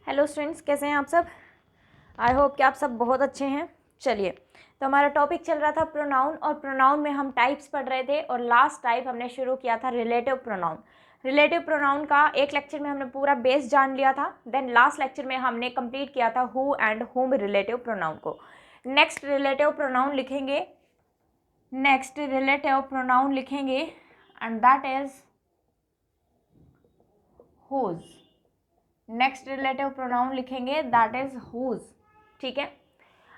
Hello students, कैसे हैं आप सब। आई होप कि आप सब बहुत अच्छे हैं। चलिए, तो हमारा टॉपिक चल रहा था प्रोनाउन, और प्रोनाउन में हम टाइप्स पढ़ रहे थे और लास्ट टाइप हमने शुरू किया था रिलेटिव प्रोनाउन। रिलेटिव प्रोनाउन का एक लेक्चर में हमने पूरा बेस जान लिया था। देन लास्ट लेक्चर में हमने कंप्लीट किया था who and whom relative pronoun को। नेक्स्ट रिलेटिव प्रोनाउन लिखेंगे and that is whose. Next relative pronoun लिखेंगे दैट इज हुज। ठीक है,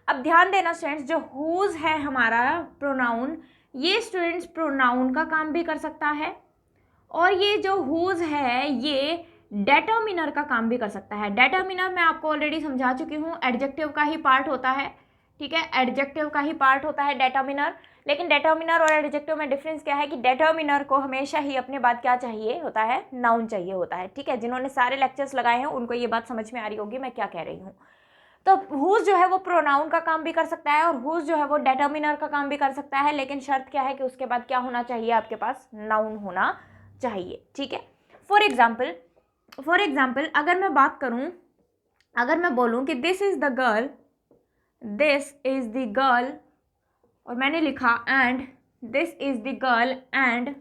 अब ध्यान देना स्टूडेंट्स, जो हुज है हमारा प्रोनाउन, ये स्टूडेंट्स प्रोनाउन का काम भी कर सकता है, और ये जो हुज है ये डेटर्मिनर का काम भी कर सकता है। डेटर्मिनर मैं आपको ऑलरेडी समझा चुकी हूँ, एडजेक्टिव का ही पार्ट होता है। ठीक है, एडजेक्टिव का ही पार्ट होता है डेटर्मिनर। लेकिन डेटर्मिनर और एडजेक्टिव में डिफरेंस क्या है कि डेटर्मिनर को हमेशा ही अपने बाद क्या चाहिए होता है, नाउन चाहिए होता है। ठीक है, जिन्होंने सारे लेक्चर्स लगाए हैं उनको ये बात समझ में आ रही होगी मैं क्या कह रही हूँ। तो हुज जो है वो प्रोनाउन का काम भी कर सकता है और हुज जो है वो डेटर्मिनर का काम भी कर सकता है, लेकिन शर्त क्या है कि उसके बाद क्या होना चाहिए, आपके पास नाउन होना चाहिए। ठीक है, फॉर एग्जाम्पल अगर मैं बात करूं, अगर मैं बोलूं कि दिस इज द गर्ल, और मैंने लिखा and this is the girl and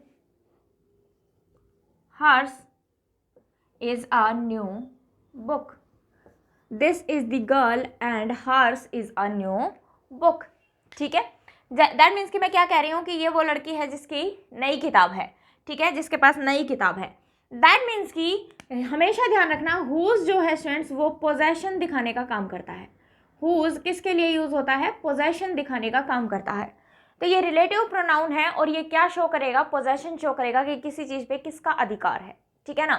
hers is a new book. This is the girl and hers is a new book. ठीक है, दैट मीन्स कि मैं क्या कह रही हूँ कि ये वो लड़की है जिसकी नई किताब है। ठीक है, जिसके पास नई किताब है। दैट मीन्स कि हमेशा ध्यान रखना, हुज जो है स्टूडेंट्स वो पोजेशन दिखाने का काम करता है। हुज किसके लिए यूज होता है, पोजेशन दिखाने का काम करता है। तो ये रिलेटिव प्रोनाउन है और ये क्या शो करेगा, पोजेशन शो करेगा कि किसी चीज पे किसका अधिकार है। ठीक है ना।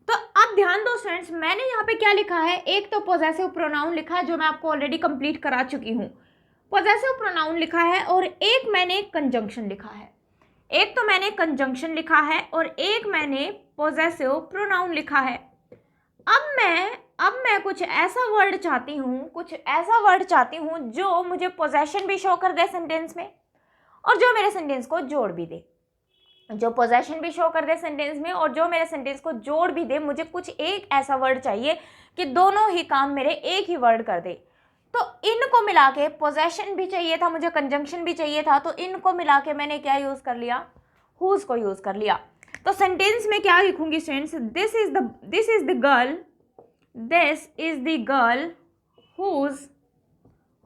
तो अब ध्यान दो स्टूडेंट्स, मैंने यहाँ पे क्या लिखा है, एक तो पोजेसिव प्रोनाउन लिखा है जो मैं आपको ऑलरेडी कंप्लीट करा चुकी हूँ। पोजेसिव प्रोनाउन लिखा है और एक मैंने कंजंक्शन लिखा है। एक तो मैंने कंजंक्शन लिखा है और एक मैंने पोजेसिव प्रोनाउन लिखा है। अब मैं कुछ ऐसा वर्ड चाहती हूँ जो मुझे पोजेशन भी शो कर दे सेंटेंस में और जो मेरे सेंटेंस को जोड़ भी दे। जो पोजेशन भी शो कर दे सेंटेंस में और जो मेरे सेंटेंस को जोड़ भी दे। मुझे कुछ एक ऐसा वर्ड चाहिए कि दोनों ही काम मेरे एक ही वर्ड कर दे। तो इनको मिला के, पोजेशन भी चाहिए था मुझे, कंजंक्शन भी चाहिए था, तो इनको मिला के मैंने क्या यूज कर लिया, हुज को यूज कर लिया। तो सेंटेंस में क्या लिखूंगी students, this is the girl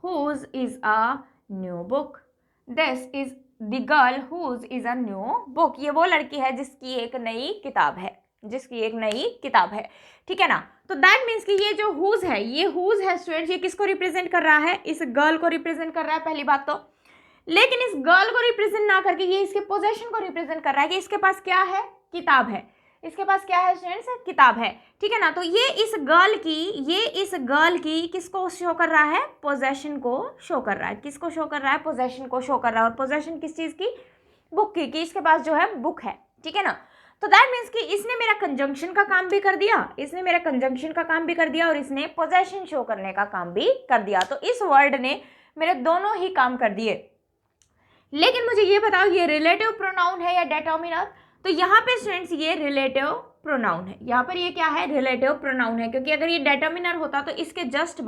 whose is a new book. This is the girl whose is a new book. ये वो लड़की है जिसकी एक नई किताब है। ठीक है ना। तो दैट मीन्स कि ये जो whose है, ये whose है स्टूडेंट्स, ये किसको रिप्रेजेंट कर रहा है, इस गर्ल को रिप्रेजेंट कर रहा है पहली बात तो। लेकिन इस गर्ल को रिप्रेजेंट ना करके ये इसके पोजेशन को रिप्रेजेंट कर रहा है कि इसके पास क्या है, किताब है। इसके पास क्या है स्टूडेंट्स, किताब है। ठीक है ना। तो ये इस गर्ल की किसको शो कर रहा है, पोजेशन को शो कर रहा है। किसको शो कर रहा है, पोजेशन को शो कर रहा है। और पोजेशन किस चीज की, बुक की, कि इसके पास जो है बुक है। ठीक है ना। तो दैट मीन्स कि इसने मेरा कंजंक्शन का काम भी कर दिया, और इसने पोजेशन शो करने का काम भी कर दिया। तो इस वर्ड ने मेरे दोनों ही काम कर दिए। लेकिन मुझे ये बताओ, ये रिलेटिव प्रोनाउन है या डेटर्मिनर। तो यहाँ पे स्टूडेंट्स ये रिलेटिव प्रोनाउन है। यहाँ पर ये क्या है, रिलेटिव प्रोनाउन है, क्योंकि अगर ये डेटर्मिनर होता तो इसके जस्ट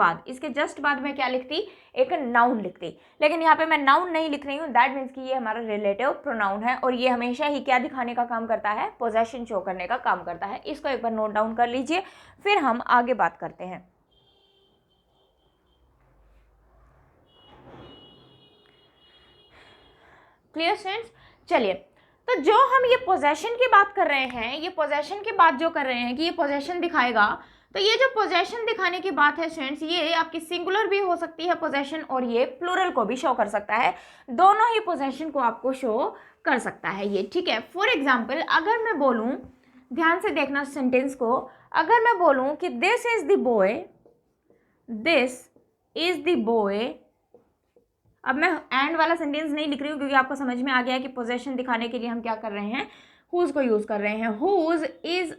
बाद मैं क्या लिखती, एक नाउन लिखती। लेकिन यहाँ पे मैं नाउन नहीं लिख रही हूँ। दैट मीन्स कि ये हमारा रिलेटिव प्रोनाउन है और ये हमेशा ही क्या दिखाने का काम करता है, पोजेशन शो करने का काम करता है। इसको एक बार नोट डाउन कर लीजिए, फिर हम आगे बात करते हैं। Clear students. चलिए, तो जो हम ये पोजेशन की बात कर रहे हैं, ये पोजेशन की बात जो कर रहे हैं कि ये पोजेशन दिखाएगा, तो ये जो पोजेशन दिखाने की बात है स्टूडेंट्स, ये आपकी सिंगुलर भी हो सकती है पोजेशन और ये प्लूरल को भी शो कर सकता है। दोनों ही पोजेशन को आपको शो कर सकता है ये। ठीक है, फॉर एग्जाम्पल अगर मैं बोलूँ, ध्यान से देखना सेंटेंस को, अगर मैं बोलूँ कि दिस इज द बॉय, अब मैं एंड वाला सेंटेंस नहीं लिख रही हूँ क्योंकि आपको समझ में आ गया है कि पोजेशन दिखाने के लिए हम क्या कर रहे हैं, हुज को यूज कर रहे हैं। Whose is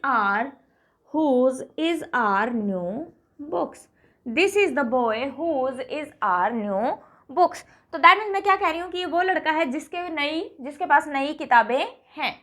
our new books. This is the boy whose is our new books. तो दैट मीन्स मैं क्या कह रही हूँ कि ये वो लड़का है जिसके पास नई किताबें हैं।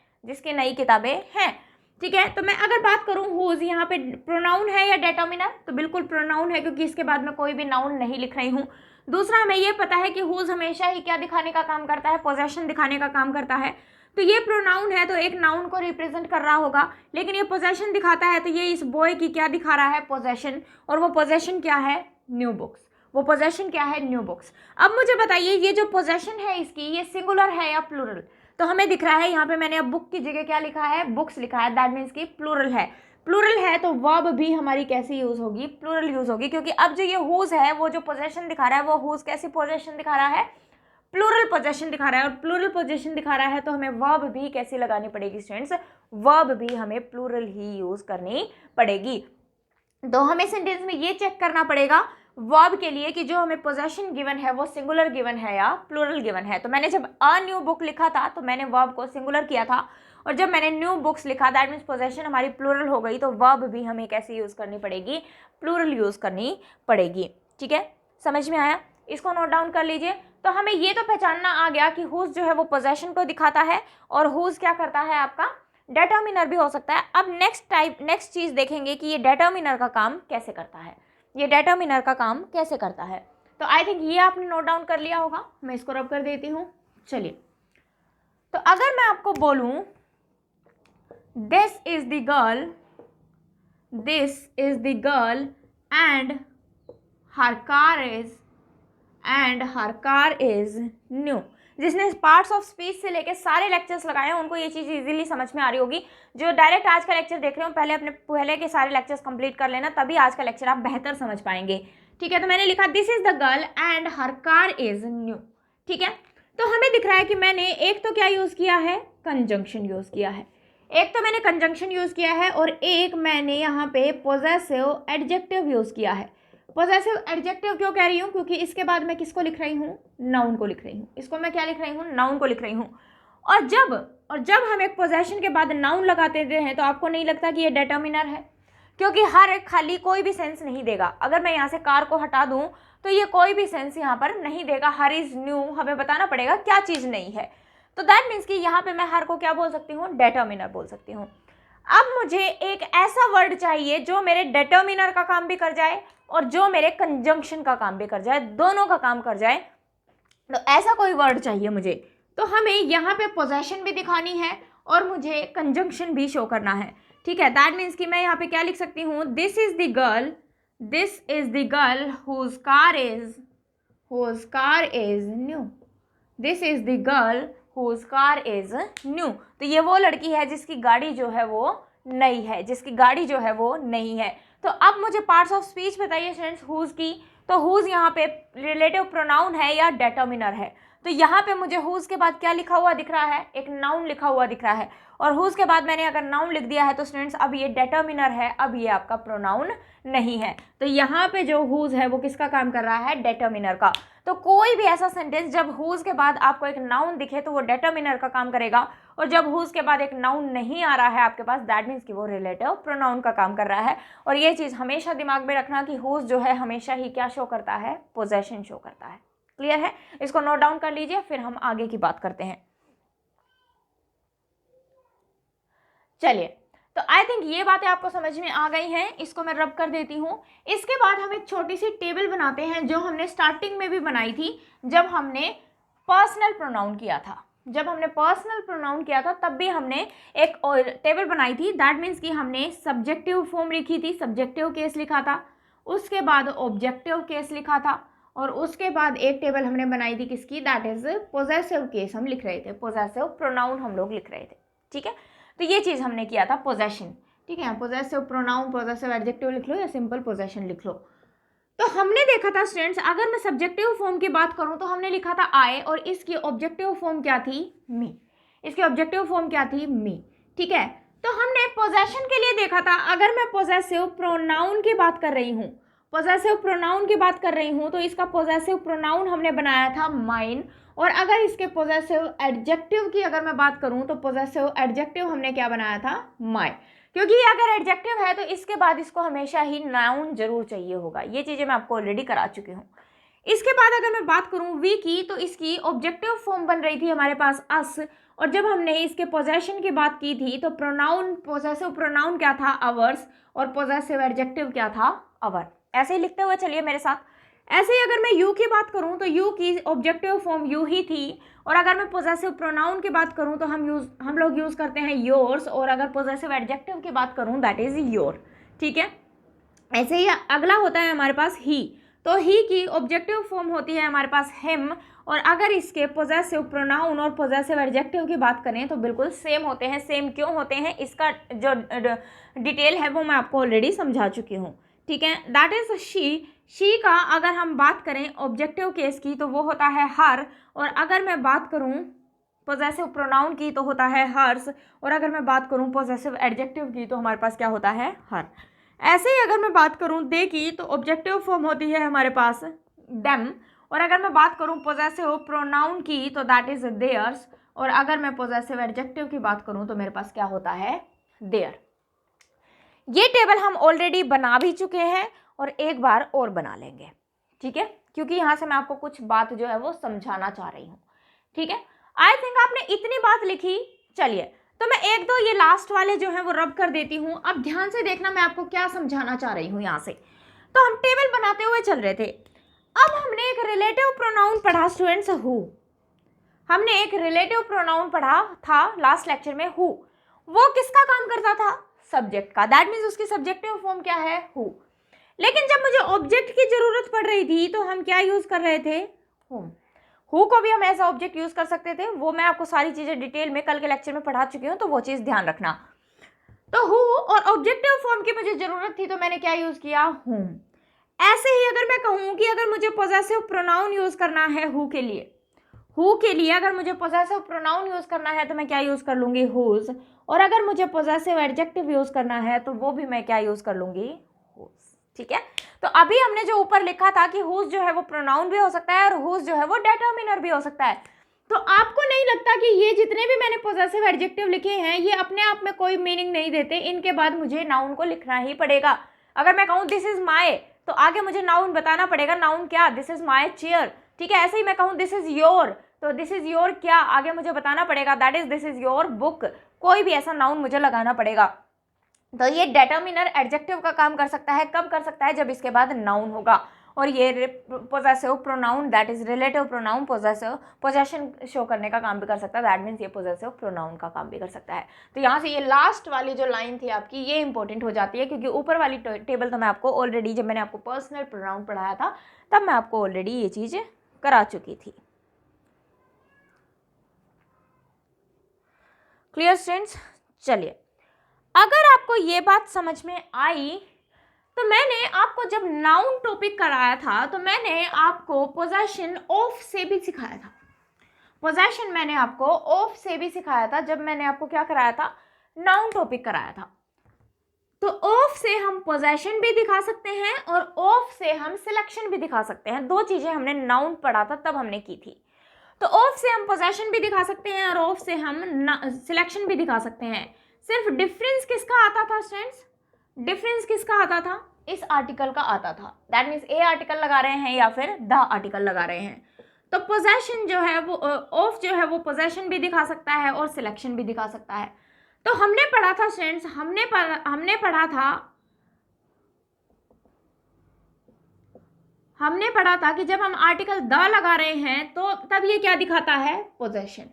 ठीक है। तो मैं अगर बात करूं हुज, यहाँ पे प्रोनाउन है या डेटर्मिनर, तो बिल्कुल प्रोनाउन है क्योंकि इसके बाद मैं कोई भी नाउन नहीं लिख रही हूँ। दूसरा, हमें ये पता है कि हुज हमेशा ही क्या दिखाने का काम करता है, पोजेशन दिखाने का काम करता है। तो ये प्रोनाउन है तो एक नाउन को रिप्रेजेंट कर रहा होगा, लेकिन ये पोजेशन दिखाता है तो ये इस बॉय की क्या दिखा रहा है, पोजेशन। और वो पोजेशन क्या है, न्यू बुक्स। वो पोजेशन क्या है, न्यू बुक्स। अब मुझे बताइए ये जो पोजेशन है इसकी, ये सिंगुलर है या प्लूरल। तो हमें दिख रहा है यहाँ पे मैंने अब बुक की जगह क्या लिखा है, बुक्स लिखा है। दैट मीन्स की प्लूरल है। प्लूरल है तो वर्ब भी हमारी कैसी यूज होगी, प्लूरल यूज होगी, क्योंकि अब जो ये हुज है वो जो पोजेशन दिखा रहा है वो हुज कैसी पोजेशन दिखा रहा है, प्लूरल पोजेशन दिखा रहा है। और प्लूरल पोजेशन दिखा रहा है तो हमें वर्ब भी कैसी लगानी पड़ेगी स्टूडेंट्स, वर्ब भी हमें प्लूरल ही यूज करनी पड़ेगी। तो हमें सेंटेंस में ये चेक करना पड़ेगा वर्ब के लिए कि जो हमें पोजेशन गिवन है वो सिंगुलर गिवन है या प्लूरल गिवन है। तो मैंने जब अ न्यू बुक लिखा था तो मैंने वर्ब को सिंगुलर किया था, और जब मैंने न्यू बुक्स लिखा दैट मीन्स पोजेशन हमारी प्लूरल हो गई, तो वर्ब भी हमें कैसे यूज करनी पड़ेगी, प्लूरल यूज करनी पड़ेगी। ठीक है, समझ में आया, इसको नोट डाउन कर लीजिए। तो हमें ये तो पहचानना आ गया कि हुज जो है वो पोजेशन को दिखाता है, और हुज क्या करता है, आपका डेटर्मिनर भी हो सकता है। अब नेक्स्ट चीज देखेंगे कि ये डेटर्मिनर का काम कैसे करता है, ये डेटर्मिनर का काम कैसे करता है। तो आई थिंक ये आपने नोट डाउन कर लिया होगा, मैं इसको रब कर देती हूँ। चलिए, तो अगर मैं आपको बोलूं this is the girl and her car is new. जिसने पार्ट्स ऑफ स्पीच से लेके सारे लेक्चर्स लगाए हैं उनको ये चीज़ इजीली समझ में आ रही होगी। जो डायरेक्ट आज का लेक्चर देख रहे हो पहले अपने पहले के सारे लेक्चर्स कंप्लीट कर लेना, तभी आज का लेक्चर आप बेहतर समझ पाएंगे। ठीक है, तो मैंने लिखा this is the girl and her car is new. ठीक है, तो हमें दिख रहा है कि मैंने एक तो क्या यूज़ किया है, कंजंक्शन यूज़ किया है। एक तो मैंने कंजंक्शन यूज़ किया है और एक मैंने यहाँ पे पोजेसिव एडजेक्टिव यूज़ किया है। पोजेसिव एडजेक्टिव क्यों कह रही हूँ, क्योंकि इसके बाद मैं किसको लिख रही हूँ, नाउन को लिख रही हूँ। इसको मैं क्या लिख रही हूँ, नाउन को लिख रही हूँ। और जब हम एक पोजेशन के बाद नाउन लगाते हैं तो आपको नहीं लगता कि ये डेटर्मिनर है, क्योंकि हर एक खाली कोई भी सेंस नहीं देगा। अगर मैं यहाँ से कार को हटा दूँ तो ये कोई भी सेंस यहाँ पर नहीं देगा। हर इज न्यू, हमें बताना पड़ेगा क्या चीज़ नहीं है। तो दैट मीन्स कि यहाँ पे मैं हर को क्या बोल सकती हूँ, डेटर्मिनर बोल सकती हूँ। अब मुझे एक ऐसा वर्ड चाहिए जो मेरे डेटर्मिनर का काम भी कर जाए और जो मेरे कंजंक्शन का काम भी कर जाए, दोनों का काम कर जाए। तो ऐसा कोई वर्ड चाहिए मुझे। तो हमें यहाँ पे पोजेशन भी दिखानी है और मुझे कंजंक्शन भी शो करना है। ठीक है, दैट मीन्स कि मैं यहाँ पे क्या लिख सकती हूँ, this is the girl whose car is new. This is the girl whose car is new. तो ये वो लड़की है जिसकी गाड़ी जो है वो नई है, जिसकी गाड़ी जो है वो नई है। तो अब मुझे पार्ट्स ऑफ स्पीच बताइए स्टूडेंट्स हुज की। तो हुज यहाँ पे रिलेटिव प्रोनाउन है या डेटर्मिनर है। तो यहाँ पे मुझे हुज के बाद क्या लिखा हुआ दिख रहा है, एक नाउन लिखा हुआ दिख रहा है। और हुज के बाद मैंने अगर नाउन लिख दिया है तो स्टूडेंट्स अब ये डेटर्मिनर है, अब ये आपका प्रोनाउन नहीं है। तो यहाँ पे जो हुज है वो किसका काम कर रहा है, डेटर्मिनर का। तो कोई भी ऐसा सेंटेंस जब हुज के बाद आपको एक नाउन दिखे तो वो डेटर्मिनर का काम करेगा, और जब हुज के बाद एक नाउन नहीं आ रहा है आपके पास दैट मीन्स कि वो रिलेटिव प्रोनाउन का काम कर रहा है। और ये चीज़ हमेशा दिमाग में रखना कि हुज जो है हमेशा ही क्या शो करता है, पोजेशन शो करता है। क्लियर है, इसको नोट डाउन कर लीजिए, फिर हम आगे की बात करते हैं। चलिए, तो आई थिंक ये बातें आपको समझ में आ गई हैं, इसको मैं रब कर देती हूँ। इसके बाद हम एक छोटी सी टेबल बनाते हैं जो हमने स्टार्टिंग में भी बनाई थी जब हमने पर्सनल प्रोनाउन किया था। जब हमने पर्सनल प्रोनाउन किया था तब भी हमने एक टेबल बनाई थी। दैट मीन्स कि हमने सब्जेक्टिव फॉर्म लिखी थी, सब्जेक्टिव केस लिखा था, उसके बाद ऑब्जेक्टिव केस लिखा था, और उसके बाद एक टेबल हमने बनाई थी किसकी, दैट इज पोजेसिव केस हम लिख रहे थे, पोजेसिव प्रोनाउन हम लोग लिख रहे थे। ठीक है, तो ये चीज़ हमने किया था पोजेशन। ठीक है, पोजेसिव प्रोनाउन, पोजेसिव एडजेक्टिव लिख लो या सिंपल पोजेशन लिख लो। तो हमने देखा था स्टूडेंट्स, अगर मैं सब्जेक्टिव फॉर्म की बात करूं तो हमने लिखा था आई, और इसकी ऑब्जेक्टिव फॉर्म क्या थी, मी। इसकी ऑब्जेक्टिव फॉर्म क्या थी, मी। ठीक है, तो हमने पोजेशन के लिए देखा था, अगर मैं पोजेसिव प्रोनाउन की बात कर रही हूँ, पोजेसिव प्रोनाउन की बात कर रही हूँ तो इसका पोजेसिव प्रोनाउन हमने बनाया था माइन। और अगर इसके पोजेसिव एडजेक्टिव की अगर मैं बात करूँ तो पोजेसिव एडजेक्टिव हमने क्या बनाया था, माई। क्योंकि अगर एडजेक्टिव है तो इसके बाद इसको हमेशा ही नाउन जरूर चाहिए होगा। ये चीज़ें मैं आपको ऑलरेडी करा चुकी हूँ। इसके बाद अगर मैं बात करूँ वी की, तो इसकी ऑब्जेक्टिव फॉर्म बन रही थी हमारे पास अस, और जब हमने इसके पोजेशन की बात की थी तो प्रोनाउन, पोजेसिव प्रोनाउन क्या था, अवर्स, और पोजेसिव एडजेक्टिव क्या था, अवर। ऐसे ही लिखते हुए चलिए मेरे साथ। ऐसे ही अगर मैं यू की बात करूं तो यू की ऑब्जेक्टिव फॉर्म यू ही थी, और अगर मैं पोजेसिव प्रोनाउन की बात करूं तो हम लोग यूज करते हैं योर्स, और अगर पोजेसिव एडजेक्टिव की बात करूं दैट इज योर। ठीक है, ऐसे ही अगला होता है हमारे पास ही। तो ही की ऑब्जेक्टिव फॉर्म होती है हमारे पास हिम, और अगर इसके पोजेसिव प्रोनाउन और पोजेसिव एडजेक्टिव की बात करें तो बिल्कुल सेम होते हैं। सेम क्यों होते हैं, इसका जो डिटेल है वो मैं आपको ऑलरेडी समझा चुकी हूँ। ठीक है, दैट इज शी का अगर हम बात करें ऑब्जेक्टिव केस की तो वो होता है हर, और अगर मैं बात करूँ पोजेसिव प्रोनाउन की तो होता है हर्स, और अगर मैं बात करूँ पोजेसिव एडजेक्टिव की तो हमारे पास क्या होता है, हर। ऐसे ही अगर मैं बात करूँ दे की तो ऑब्जेक्टिव फॉर्म होती है हमारे पास देम, और अगर मैं बात करूँ पोजेसिव प्रोनाउन की तो दैट इज देयर्स, और अगर मैं पोजेसिव एडजेक्टिव की बात करूँ तो मेरे पास क्या होता है, देयर। ये टेबल हम ऑलरेडी बना भी चुके हैं और एक बार और बना लेंगे। ठीक है, क्योंकि यहाँ से मैं आपको कुछ बात जो है वो समझाना चाह रही हूँ। ठीक है, आई थिंक आपने इतनी बात लिखी। चलिए, तो मैं एक दो ये लास्ट वाले जो है वो रब कर देती हूँ। अब ध्यान से देखना मैं आपको क्या समझाना चाह रही हूँ यहाँ से। तो हम टेबल बनाते हुए चल रहे थे। अब हमने एक रिलेटिव प्रोनाउन पढ़ा स्टूडेंट्स, हु। हमने एक रिलेटिव प्रोनाउन पढ़ा था लास्ट लेक्चर में, हु। वो किसका काम करता था, सब्जेक्ट का। दैट मीन्स उसकी सब्जेक्टिव फॉर्म क्या है, हु। लेकिन जब मुझे ऑब्जेक्ट की जरूरत पड़ रही थी तो हम क्या यूज कर रहे थे, हुम। हु को भी हम ऐसा ऑब्जेक्ट यूज कर सकते थे, वो मैं आपको सारी चीजें डिटेल में कल के लेक्चर में पढ़ा चुकी हूँ, तो वो चीज ध्यान रखना। तो हु और ऑब्जेक्टिव फॉर्म की मुझे जरूरत थी तो मैंने क्या यूज किया, हुम। ऐसे ही अगर मैं कहूँ कि अगर मुझे पोजेसिव प्रोनाउन यूज करना है हु के लिए, हु के लिए अगर मुझे पोजेसिव प्रोनाउन यूज करना है तो मैं क्या यूज कर लूंगी, हुज। और अगर मुझे पोजेसिव एडजेक्टिव यूज करना है तो वो भी मैं क्या यूज कर लूंगी, हुज। ठीक है, तो अभी हमने जो ऊपर लिखा था कि हुज जो है वो प्रोनाउन भी हो सकता है और हुज जो है वो डिटर्मिनर भी हो सकता है। तो आपको नहीं लगता कि ये जितने भी मैंने पोजेसिव एडजेक्टिव लिखे हैं ये अपने आप में कोई मीनिंग नहीं देते, इनके बाद मुझे नाउन को लिखना ही पड़ेगा। अगर मैं कहूँ दिस इज माई तो आगे मुझे नाउन बताना पड़ेगा, नाउन क्या, दिस इज माई चेयर। ठीक है, ऐसे ही मैं कहूँ दिस इज योर तो दिस इज योर क्या, आगे मुझे बताना पड़ेगा, that is this is your book. कोई भी ऐसा नाउन मुझे लगाना पड़ेगा। तो ये डिटर्मिनर एडजेक्टिव का काम कर सकता है, कब कर सकता है, जब इसके बाद नाउन होगा। और ये possessive pronoun that is relative pronoun possessive possession show करने का काम भी कर सकता है, दैट मीन्स ये पोजेसिव प्रोनाउन का काम भी कर सकता है। तो यहाँ से ये लास्ट वाली जो लाइन थी आपकी ये इंपॉर्टेंट हो जाती है, क्योंकि ऊपर वाली टेबल तो मैं आपको ऑलरेडी, जब मैंने आपको पर्सनल प्रोनाउन पढ़ाया था तब मैं आपको ऑलरेडी ये चीज़ करा चुकी थी। Clear students? चलिए, अगर आपको ये बात समझ में आई तो मैंने आपको जब नाउन टॉपिक कराया था तो मैंने आपको पोजेशन ऑफ से भी सिखाया था। पोजेशन मैंने आपको ऑफ से भी सिखाया था जब मैंने आपको क्या कराया था, नाउन टॉपिक कराया था। तो ऑफ से हम पोजेशन भी दिखा सकते हैं और ऑफ से हम सिलेक्शन भी दिखा सकते हैं। दो चीजें हमने नाउन पढ़ा था तब हमने की थी। तो ऑफ से हम पोजेशन भी दिखा सकते हैं और ऑफ से हम सिलेक्शन भी दिखा सकते हैं। सिर्फ डिफरेंस किसका आता था स्टूडेंट्स, डिफरेंस किसका आता था, इस आर्टिकल का आता था। दैट मीन्स ए आर्टिकल लगा रहे हैं या फिर द आर्टिकल लगा रहे हैं। तो पोजेशन जो है वो ऑफ जो है वो पोजेशन भी दिखा सकता है और सिलेक्शन भी दिखा सकता है। तो हमने पढ़ा था स्टूडेंट्स, हमने पढ़ा था कि जब हम आर्टिकल द लगा रहे हैं तो तब ये क्या दिखाता है, पोजेशन।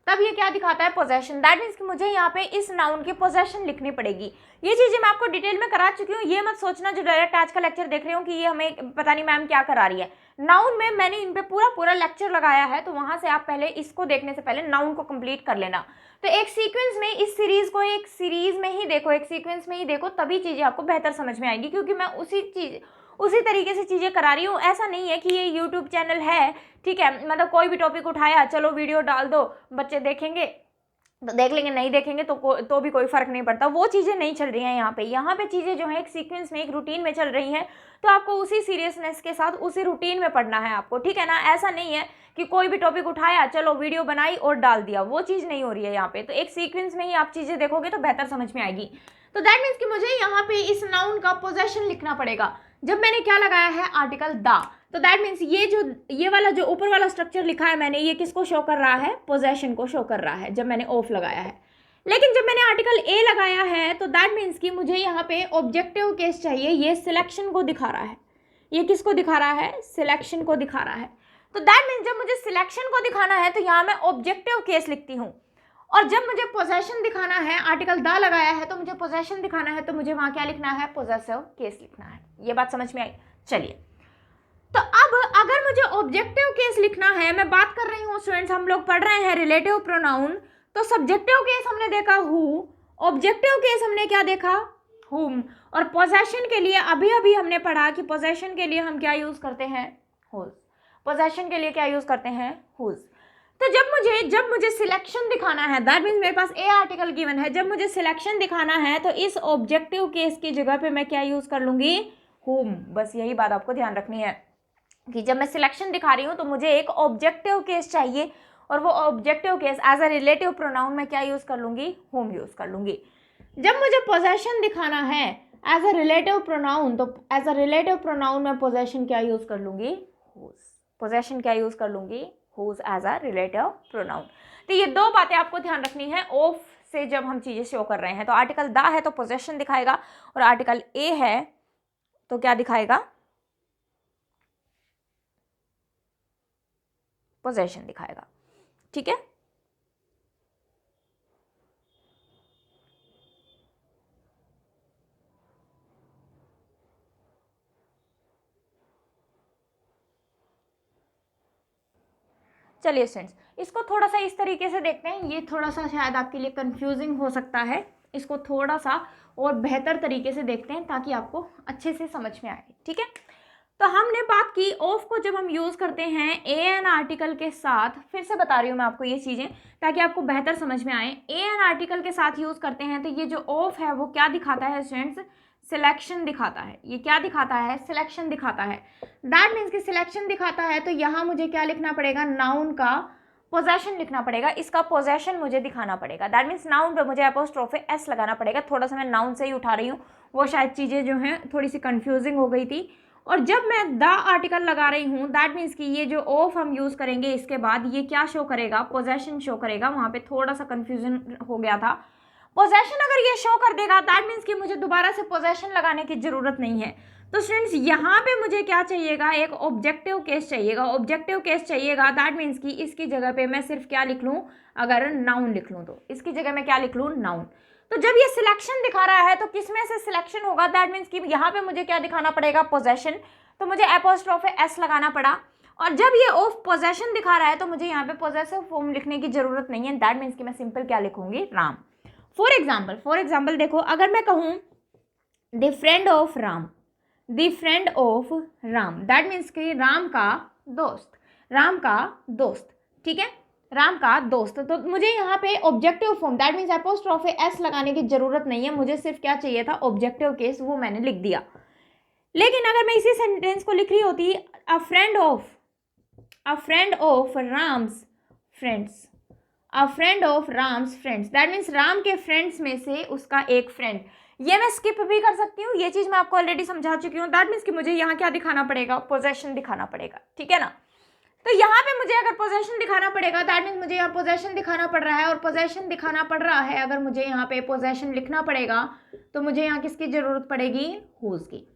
तब ये क्या दिखाता है, पोजेशन। दैट मीन्स कि मुझे यहाँ पे इस नाउन की पोजेशन लिखनी पड़ेगी। ये चीजें मैं आपको डिटेल में करा चुकी हूँ, ये मत सोचना जो डायरेक्ट आज का लेक्चर देख रहे हो कि ये हमें पता नहीं मैम क्या करा रही है। नाउन में मैंने इन पे पूरा लेक्चर लगाया है, तो वहां से आप पहले इसको देखने से पहले नाउन को कंप्लीट कर लेना। तो एक सीक्वेंस में इस सीरीज को एक सीरीज में ही देखो, एक सीक्वेंस में ही देखो, तभी चीजें आपको बेहतर समझ में आएंगी, क्योंकि मैं उसी तरीके से चीज़ें करा रही हूँ। ऐसा नहीं है कि ये यूट्यूब चैनल है, ठीक है, मतलब कोई भी टॉपिक उठाया चलो वीडियो डाल दो, बच्चे देखेंगे तो देख लेंगे, नहीं देखेंगे तो भी कोई फर्क नहीं पड़ता। वो चीज़ें नहीं चल रही हैं यहाँ पे चीज़ें जो है एक सीक्वेंस में, एक रूटीन में चल रही हैं। तो आपको उसी सीरियसनेस के साथ उसी रूटीन में पढ़ना है आपको, ठीक है ना। ऐसा नहीं है कि कोई भी टॉपिक उठाया चलो वीडियो बनाई और डाल दिया, वो चीज़ नहीं हो रही है यहाँ पे। तो एक सीक्वेंस में ही आप चीज़ें देखोगे तो बेहतर समझ में आएगी। तो दैट मीन्स कि मुझे यहाँ पे इस नाउन का पोजेशन लिखना पड़ेगा। जब मैंने क्या लगाया है, आर्टिकल द, तो दैट मीन्स ये वाला जो ऊपर वाला स्ट्रक्चर लिखा है मैंने, ये किसको शो कर रहा है? पोजेशन को शो कर रहा है जब मैंने ऑफ लगाया है। लेकिन जब मैंने आर्टिकल ए लगाया है तो दैट मीन्स कि मुझे यहाँ पे ऑब्जेक्टिव केस चाहिए। ये सिलेक्शन को दिखा रहा है। ये किसको दिखा रहा है? सिलेक्शन को दिखा रहा है। तो दैट मीन्स जब मुझे सिलेक्शन को दिखाना है तो यहाँ मैं ऑब्जेक्टिव केस लिखती हूँ, और जब मुझे पोजेशन दिखाना है, आर्टिकल दा लगाया है तो मुझे पोजेशन दिखाना है, तो मुझे वहाँ क्या लिखना है? पोजेसिव केस लिखना है। ये बात समझ में आई? चलिए, तो अब अगर मुझे ऑब्जेक्टिव केस लिखना है, मैं बात कर रही हूँ स्टूडेंट्स, हम लोग पढ़ रहे हैं रिलेटिव प्रोनाउन, तो सब्जेक्टिव केस हमने देखा हु, ऑब्जेक्टिव केस हमने क्या देखा? हुम, और पोजेशन के लिए अभी अभी हमने पढ़ा कि पोजेशन के लिए हम क्या यूज करते हैं? हुज। पोजेशन के लिए क्या यूज करते हैं? हुज। तो जब मुझे सिलेक्शन दिखाना है, दैट मीन्स मेरे पास ए आर्टिकल गिवन है, जब मुझे सिलेक्शन दिखाना है तो इस ऑब्जेक्टिव केस की जगह पे मैं क्या यूज कर लूंगी? हुम। बस यही बात आपको ध्यान रखनी है कि जब मैं सिलेक्शन दिखा रही हूँ तो मुझे एक ऑब्जेक्टिव केस चाहिए, और वो objective case as a relative pronoun में क्या यूज कर लूंगी? हुम यूज कर लूंगी। जब मुझे पोजेशन दिखाना है एज अ रिलेटिव प्रोनाउन, तो एज अ रिलेटिव प्रोनाउन में पोजेशन क्या यूज कर लूंगी? हुज। पोजेशन क्या यूज कर लूंगी? Whose as a relative pronoun. तो ये दो बातें आपको ध्यान रखनी है ऑफ से जब हम चीजें शो कर रहे हैं। तो आर्टिकल दा है तो पोजेशन दिखाएगा, और आर्टिकल ए है तो क्या दिखाएगा? पोजेशन दिखाएगा। ठीक है, चलिए स्टूडेंट्स, इसको थोड़ा सा इस तरीके से देखते हैं। ये थोड़ा सा शायद आपके लिए कंफ्यूजिंग हो सकता है, इसको थोड़ा सा और बेहतर तरीके से देखते हैं ताकि आपको अच्छे से समझ में आए। ठीक है, तो हमने बात की ऑफ को जब हम यूज करते हैं ए एन आर्टिकल के साथ, फिर से बता रही हूँ मैं आपको ये चीजें ताकि आपको बेहतर समझ में आए। ए एन आर्टिकल के साथ यूज करते हैं तो ये जो ऑफ है वो क्या दिखाता है स्टूडेंट्स? सिलेक्शन दिखाता है। ये क्या दिखाता है? सिलेक्शन दिखाता है। दैट मीन्स कि सिलेक्शन दिखाता है तो यहाँ मुझे क्या लिखना पड़ेगा? नाउन का पोजेशन लिखना पड़ेगा, इसका पोजेशन मुझे दिखाना पड़ेगा। दैट मीन्स नाउन पे मुझे अपोस्ट्रोफे एस लगाना पड़ेगा। थोड़ा सा मैं नाउन से ही उठा रही हूँ, वो शायद चीज़ें जो हैं थोड़ी सी कंफ्यूजिंग हो गई थी। और जब मैं द आर्टिकल लगा रही हूँ दैट मीन्स कि ये जो ऑफ हम यूज़ करेंगे इसके बाद ये क्या शो करेगा? पोजेशन शो करेगा। वहाँ पे थोड़ा सा कंफ्यूजन हो गया था। पोजेशन अगर ये शो कर देगा दैट मीन्स कि मुझे दोबारा से पोजेशन लगाने की जरूरत नहीं है। तो स्टूडेंट्स यहाँ पे मुझे क्या चाहिएगा? एक ऑब्जेक्टिव केस चाहिएगा। ऑब्जेक्टिव केस चाहिएगा दैट मीन्स कि इसकी जगह पे मैं सिर्फ क्या लिख लूँ? अगर नाउन लिख लूँ तो इसकी जगह मैं क्या लिख लूँ? नाउन। तो जब ये सिलेक्शन दिखा रहा है तो किस में से सिलेक्शन होगा? दैट मीन्स कि यहाँ पे मुझे क्या दिखाना पड़ेगा? पोजेशन। तो मुझे एपोस्ट्रोफे एस लगाना पड़ा। और जब ये ऑफ पोजेशन दिखा रहा है तो मुझे यहाँ पे पोजेसिव फॉर्म लिखने की जरूरत नहीं है। दैट मीन्स कि मैं सिंपल क्या लिखूंगी? राम। फॉर एग्जाम्पल देखो, अगर मैं कहूँ the friend of Ram, the friend of Ram, that means कि राम का दोस्त, राम का दोस्त। ठीक है, राम का दोस्त। तो मुझे यहाँ पे objective form that means apostrophe S लगाने की जरूरत नहीं है। मुझे सिर्फ क्या चाहिए था? ऑब्जेक्टिव केस, वो मैंने लिख दिया। लेकिन अगर मैं इसी सेंटेंस को लिख रही होती अ friend of Ram's friends, a friend of Ram's friends, that means Ram के फ्रेंड्स में से उसका एक फ्रेंड। ये मैं स्किप भी कर सकती हूँ, ये चीज मैं आपको ऑलरेडी समझा चुकी हूँ। दैट मीन्स कि मुझे यहाँ क्या दिखाना पड़ेगा? पोजेशन दिखाना पड़ेगा। ठीक है ना? तो यहाँ पे मुझे अगर पोजेशन दिखाना पड़ेगा दैट मीन्स मुझे यहाँ पोजेशन दिखाना पड़ रहा है, और पोजेशन दिखाना पड़ रहा है अगर मुझे यहाँ पे पोजेशन लिखना पड़ेगा तो मुझे यहाँ किसकी जरूरत पड़ेगी? हुज की।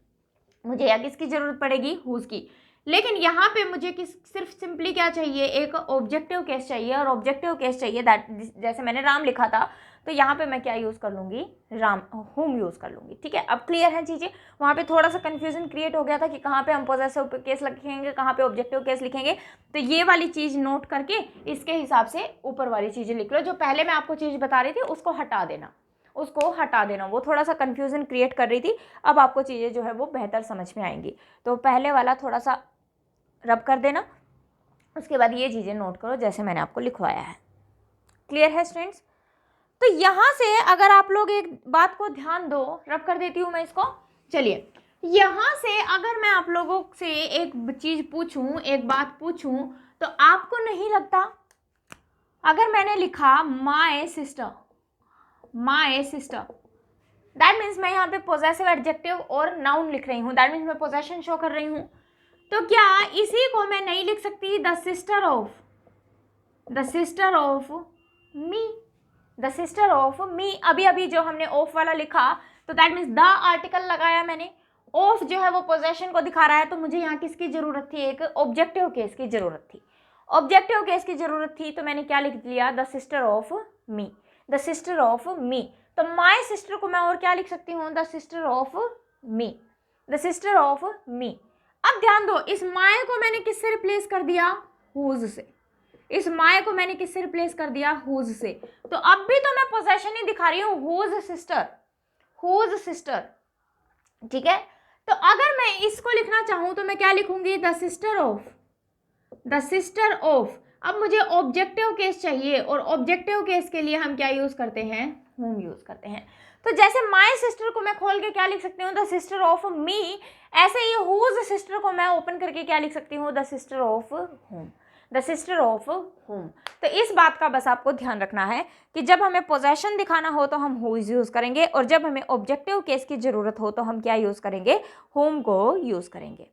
मुझे यहाँ किसकी जरूरत पड़ेगी? हुज की। लेकिन यहाँ पे मुझे सिर्फ सिंपली क्या चाहिए? एक ऑब्जेक्टिव केस चाहिए, और ऑब्जेक्टिव केस चाहिए दैट जैसे मैंने राम लिखा था तो यहाँ पे मैं क्या यूज कर लूंगी? राम, हुम यूज कर लूंगी। ठीक है, अब क्लियर है चीजें? वहाँ पे थोड़ा सा कंफ्यूजन क्रिएट हो गया था कि कहाँ पे हम पोजेसिव केस लिखेंगे, कहाँ पे ऑब्जेक्टिव केस लिखेंगे। तो ये वाली चीज नोट करके इसके हिसाब से ऊपर वाली चीजें लिख लो। जो पहले मैं आपको चीज बता रही थी उसको हटा देना, उसको हटा देना, वो थोड़ा सा कंफ्यूजन क्रिएट कर रही थी। अब आपको चीज़ें जो है वो बेहतर समझ में आएंगी। तो पहले वाला थोड़ा सा रब कर देना, उसके बाद ये चीज़ें नोट करो जैसे मैंने आपको लिखवाया है। क्लियर है स्टूडेंट्स? तो यहाँ से अगर आप लोग एक बात को ध्यान दो, रब कर देती हूँ मैं इसको। चलिए, यहाँ से अगर मैं आप लोगों से एक चीज़ पूछूं, एक बात पूछूं, तो आपको नहीं लगता अगर मैंने लिखा my sister, my sister, that means मैं यहाँ पे पोजेसिव एडजेक्टिव और नाउन लिख रही हूँ, दैट मीन्स मैं पोजेशन शो कर रही हूँ। तो क्या इसी को मैं नहीं लिख सकती the sister of me, the sister of me. अभी अभी जो हमने ऑफ वाला लिखा तो दैट मीन्स द आर्टिकल लगाया मैंने, ऑफ जो है वो पोजेशन को दिखा रहा है, तो मुझे यहाँ किसकी जरूरत थी, एक ऑब्जेक्टिव केस की जरूरत थी, ऑब्जेक्टिव केस की जरूरत थी, तो मैंने क्या लिख दिया, the sister of me, the sister of me. तो माई सिस्टर को मैं और क्या लिख सकती हूँ, the sister of me, the sister of me. अब ध्यान दो, इस माई को मैंने किससे रिप्लेस कर दिया, हुज से, इस माई को मैंने किससे रिप्लेस कर दिया, हुज से। तो अब भी तो मैं पोजेशन ही दिखा रही हूँ, हुज सिस्टर, हुज सिस्टर, ठीक है। तो अगर मैं इसको लिखना चाहूँ तो मैं क्या लिखूंगी, the sister of, the sister of. अब मुझे ऑब्जेक्टिव केस चाहिए, और ऑब्जेक्टिव केस के लिए हम क्या यूज करते हैं, होम यूज करते हैं। तो जैसे माई सिस्टर को मैं खोल के क्या लिख सकती हूँ, द सिस्टर ऑफ मी, ऐसे ही हुज सिस्टर को मैं ओपन करके क्या लिख सकती हूँ, the sister of home, the sister of home. तो इस बात का बस आपको ध्यान रखना है कि जब हमें पोजेशन दिखाना हो तो हम हुज यूज करेंगे, और जब हमें ऑब्जेक्टिव केस की जरूरत हो तो हम क्या यूज करेंगे, होम को यूज करेंगे।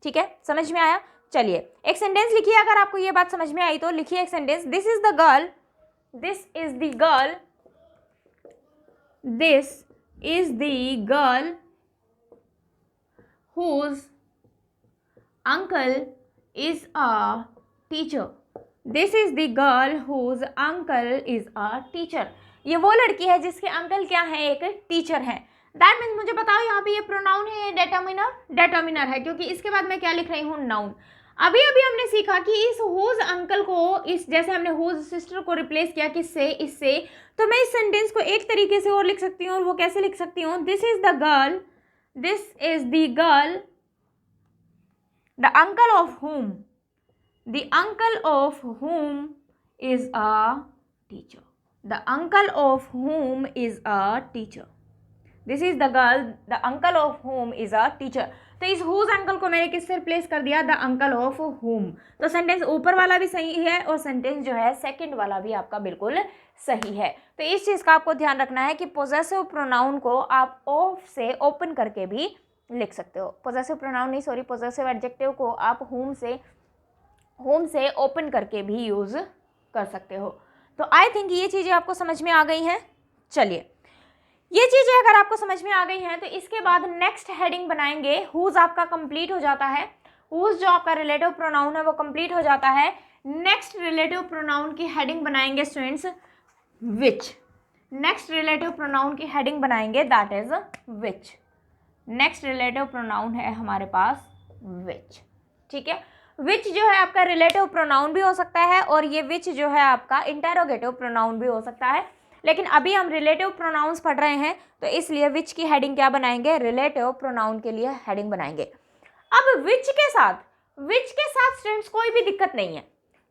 ठीक है, समझ में आया। चलिए एक सेंटेंस लिखिए, अगर आपको ये बात समझ में आई तो लिखिए एक sentence, this is the girl, this is the girl, this is the girl whose uncle is a teacher, this is the girl whose uncle is a teacher। ये वो लड़की है जिसके अंकल क्या है, एक टीचर है। दैट मीन्स मुझे बताओ यहाँ पे ये प्रोनाउन है, डेटर्मिनर, डेटर्मिनर है, क्योंकि इसके बाद मैं क्या लिख रही हूँ, नाउन। अभी अभी हमने सीखा कि इस हुज अंकल को, इस जैसे हमने हुज सिस्टर को रिप्लेस किया किससे, इससे, तो मैं इस सेंटेंस को एक तरीके से और लिख सकती हूँ, और वो कैसे लिख सकती हूँ, this is the girl, this is the girl, the uncle of whom, the uncle of whom is a teacher, the uncle of whom is a teacher, this is the girl, the uncle of whom is a teacher। तो इस whose uncle को मैंने किससे replace कर दिया, the uncle of whom। तो sentence ऊपर वाला भी सही है, और सेंटेंस जो है सेकंड वाला भी आपका बिल्कुल सही है। तो इस चीज़ का आपको ध्यान रखना है कि पोजेसिव प्रोनाउन को आप ऑफ से ओपन करके भी लिख सकते हो, पोजेसिव प्रोनाउन नहीं, सॉरी, पोजेसिव एडजेक्टिव को आप होम से ओपन करके भी यूज़ कर सकते हो। तो आई थिंक ये चीज़ें आपको समझ में आ गई हैं। चलिए ये चीज़ें अगर आपको समझ में आ गई हैं तो इसके बाद नेक्स्ट हेडिंग बनाएंगे, हुज आपका कंप्लीट हो जाता है, हुज जो आपका रिलेटिव प्रोनाउन है वो कंप्लीट हो जाता है। नेक्स्ट रिलेटिव प्रोनाउन की हेडिंग बनाएंगे स्टूडेंट्स विच, नेक्स्ट रिलेटिव प्रोनाउन की हेडिंग बनाएंगे that is which. Next relative pronoun है हमारे पास विच, ठीक है। विच जो है आपका रिलेटिव प्रोनाउन भी हो सकता है, और ये विच जो है आपका इंटेरोगेटिव प्रोनाउन भी हो सकता है, लेकिन अभी हम रिलेटिव प्रोनाउंस पढ़ रहे हैं तो इसलिए विच की हेडिंग क्या बनाएंगे, रिलेटिव प्रोनाउन के लिए हेडिंग बनाएंगे। अब विच के साथ स्टूडेंट्स कोई भी दिक्कत नहीं है,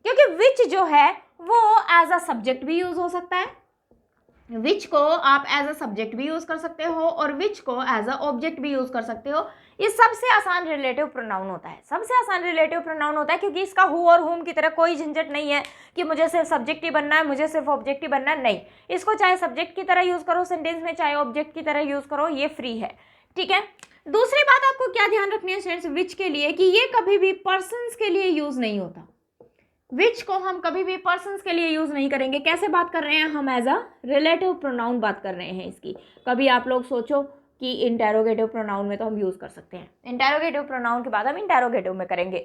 क्योंकि विच जो है वो एज अ सब्जेक्ट भी यूज हो सकता है, विच को आप एज अ सब्जेक्ट भी यूज कर सकते हो, और विच को एज अ ऑब्जेक्ट भी यूज कर सकते हो। ये सबसे आसान रिलेटिव प्रोनाउन होता है, सबसे आसान रिलेटिव प्रोनाउन होता है, क्योंकि इसका हु और हुम की तरह कोई झंझट नहीं है कि मुझे सिर्फ सब्जेक्ट ही बनना है, मुझे सिर्फ ऑब्जेक्ट ही बनना है, नहीं। इसको चाहे सब्जेक्ट की तरह यूज करो सेंटेंस में, चाहे ऑब्जेक्ट की तरह यूज करो, ये फ्री है, ठीक है। दूसरी बात आपको क्या ध्यान रखनी है स्टूडेंट्स विच के लिए, कि ये कभी भी पर्सन्स के लिए यूज नहीं होता, विच को हम कभी भी पर्सन्स के लिए यूज नहीं करेंगे। कैसे बात कर रहे हैं हम, एज अ रिलेटिव प्रोनाउन बात कर रहे हैं इसकी। कभी आप लोग सोचो कि इंटेरोगेटिव प्रोनाउन में तो हम यूज कर सकते हैं, इंटेरोगेटिव प्रोनाउन के बाद हम इंटेरोगेटिव में करेंगे।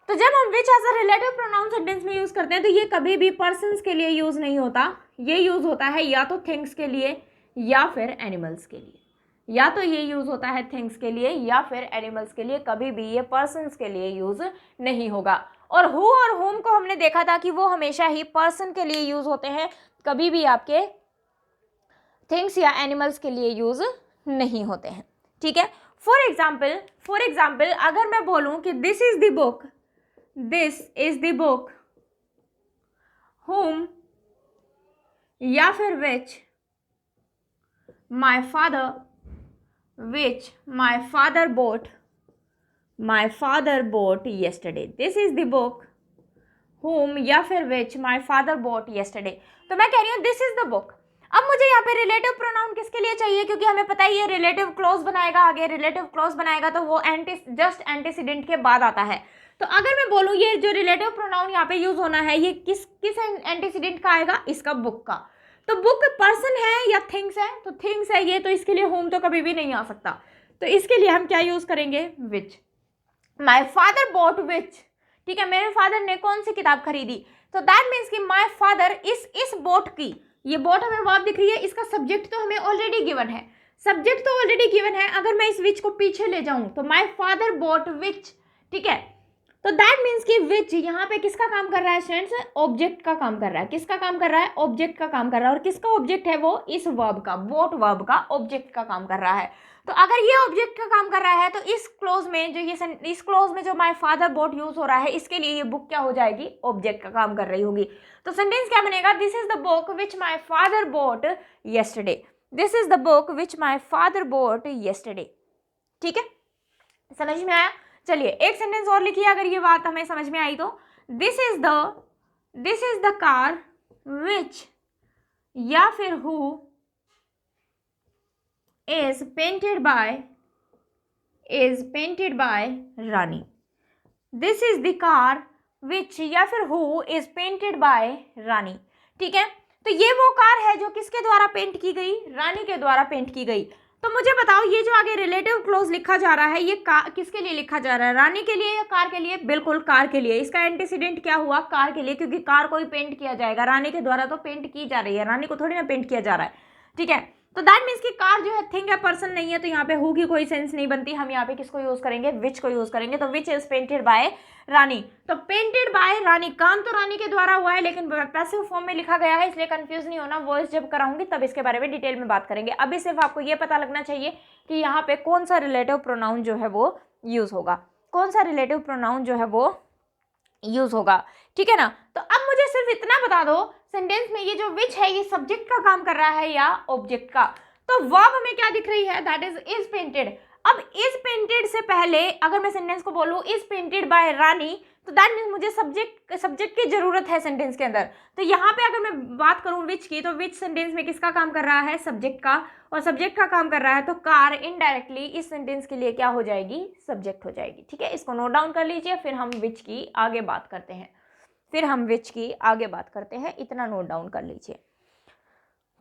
तो जब हम which as a relative pronoun sentence में यूज करते हैं तो ये कभी भी पर्सन्स के लिए यूज नहीं होता, ये यूज होता है या तो थिंग्स के लिए या फिर एनिमल्स के लिए, या तो ये यूज होता है थिंग्स के लिए या फिर एनिमल्स के लिए, कभी भी ये पर्सन्स के लिए यूज नहीं होगा। और हु और होम को हमने देखा था कि वो हमेशा ही पर्सन के लिए यूज होते हैं, कभी भी आपके थिंग्स या एनिमल्स के लिए यूज नहीं होते हैं, ठीक है। फॉर एग्जाम्पल अगर मैं बोलूं कि this is the book home या फिर which my father bought yesterday, this is the book whom या फिर which my father bought yesterday। तो मैं कह रही हूँ दिस इज द बुक। अब मुझे मुझे यहाँ पे रिलेटिव प्रोनाउन किसके लिए चाहिए, क्योंकि हमें पता ही है रिलेटिव क्लोज बनाएगा, आगे रिलेटिव क्लोज बनाएगा तो वो जस्ट एंटीसीडेंट के बाद आता है। तो अगर मैं बोलूँ ये जो रिलेटिव प्रोनाउन यहाँ पे यूज होना है, ये किस किस एंटीसीडेंट का आएगा, इसका बुक का। तो बुक पर्सन है या थिंग्स है, तो थिंग्स है ये, तो इसके लिए होम तो कभी भी नहीं आ सकता। तो इसके लिए हम क्या यूज करेंगे, विच। माई फादर बॉट विच, ठीक है, मेरे फादर ने कौन सी किताब खरीदी, तो दैट मीन्स कि माई फादर इस बोट की, ये बोट हमें वर्ब दिख रही है, इसका सब्जेक्ट तो हमें ऑलरेडी गिवन है, सब्जेक्ट तो ऑलरेडी गिवन है। अगर मैं इस विच को पीछे ले जाऊं तो माई फादर बॉट विच, ठीक है, तो दैट मीन्स कि विच यहाँ पे किसका काम कर रहा है स्टूडेंट्स, ऑब्जेक्ट का काम कर रहा है। किसका काम कर रहा है, ऑब्जेक्ट का काम कर रहा है। और किसका ऑब्जेक्ट है वो, इस वर्ब का, बोट वर्ब का ऑब्जेक्ट का काम कर रहा है। तो अगर ये ऑब्जेक्ट का काम कर रहा है तो इस क्लोज में इस क्लोज में जो माय फादर बोट यूज हो रहा है, इसके लिए ये बुक क्या हो जाएगी, ऑब्जेक्ट का काम कर रही होगी। तो सेंटेंस क्या बनेगा, this is the book which my father boat yesterday, this is the book which my father boat yesterday. ठीक है, समझ में आया। चलिए एक सेंटेंस और लिखिए अगर ये बात हमें समझ में आई तो, this is the car which, या फिर who is painted by Rani. This is the car which, या फिर who is painted by रानी। ठीक है, तो ये वो कार है जो किसके द्वारा पेंट की गई, रानी के द्वारा पेंट की गई। तो मुझे बताओ ये जो आगे रिलेटिव क्लोज लिखा जा रहा है, ये किसके लिए लिखा जा रहा है, रानी के लिए या कार के लिए, बिल्कुल कार के लिए। इसका एंटीसीडेंट क्या हुआ, कार के लिए, क्योंकि कार को ही पेंट किया जाएगा, रानी के द्वारा तो पेंट की जा रही है, रानी को थोड़ी ना पेंट किया जा रहा है। ठीक है, तो दैट मीन्स कि कार जो है थिंग है, पर्सन नहीं है, तो यहाँ पे हु की कोई सेंस नहीं बनती। हम यहाँ पे किसको यूज करेंगे, विच को यूज करेंगे। तो विच इज पेंटेड बाय रानी, तो पेंटेड बाय रानी, काम तो रानी के द्वारा हुआ है लेकिन पैसिव फॉर्म में लिखा गया है, इसलिए कंफ्यूज नहीं होना। वॉइस जब कराऊंगी तब इसके बारे में डिटेल में बात करेंगे। अभी सिर्फ आपको ये पता लगना चाहिए कि यहाँ पे कौन सा रिलेटिव प्रोनाउन जो है वो यूज होगा, कौन सा रिलेटिव प्रोनाउन जो है वो यूज होगा। ठीक है ना, तो अब मुझे सिर्फ इतना बता दो, सेंटेंस में ये जो विच है ये सब्जेक्ट का काम कर रहा है या ऑब्जेक्ट का। तो वर्ब हमें क्या दिख रही है, दैट इज पेंटेड। अब इज पेंटेड से पहले अगर मैं सेंटेंस को बोलूं इज पेंटेड बाय रानी, तो दैट मीन्स मुझे सब्जेक्ट की जरूरत है सेंटेंस के अंदर। तो यहाँ पे अगर मैं बात करूं विच की, तो विच सेंटेंस में किसका काम कर रहा है, सब्जेक्ट का, और सब्जेक्ट का काम कर रहा है तो कार इनडायरेक्टली इस सेंटेंस के लिए क्या हो जाएगी, सब्जेक्ट हो जाएगी। ठीक है, इसको नोट डाउन कर लीजिए, फिर हम विच की आगे बात करते हैं, इतना नोट डाउन कर लीजिए।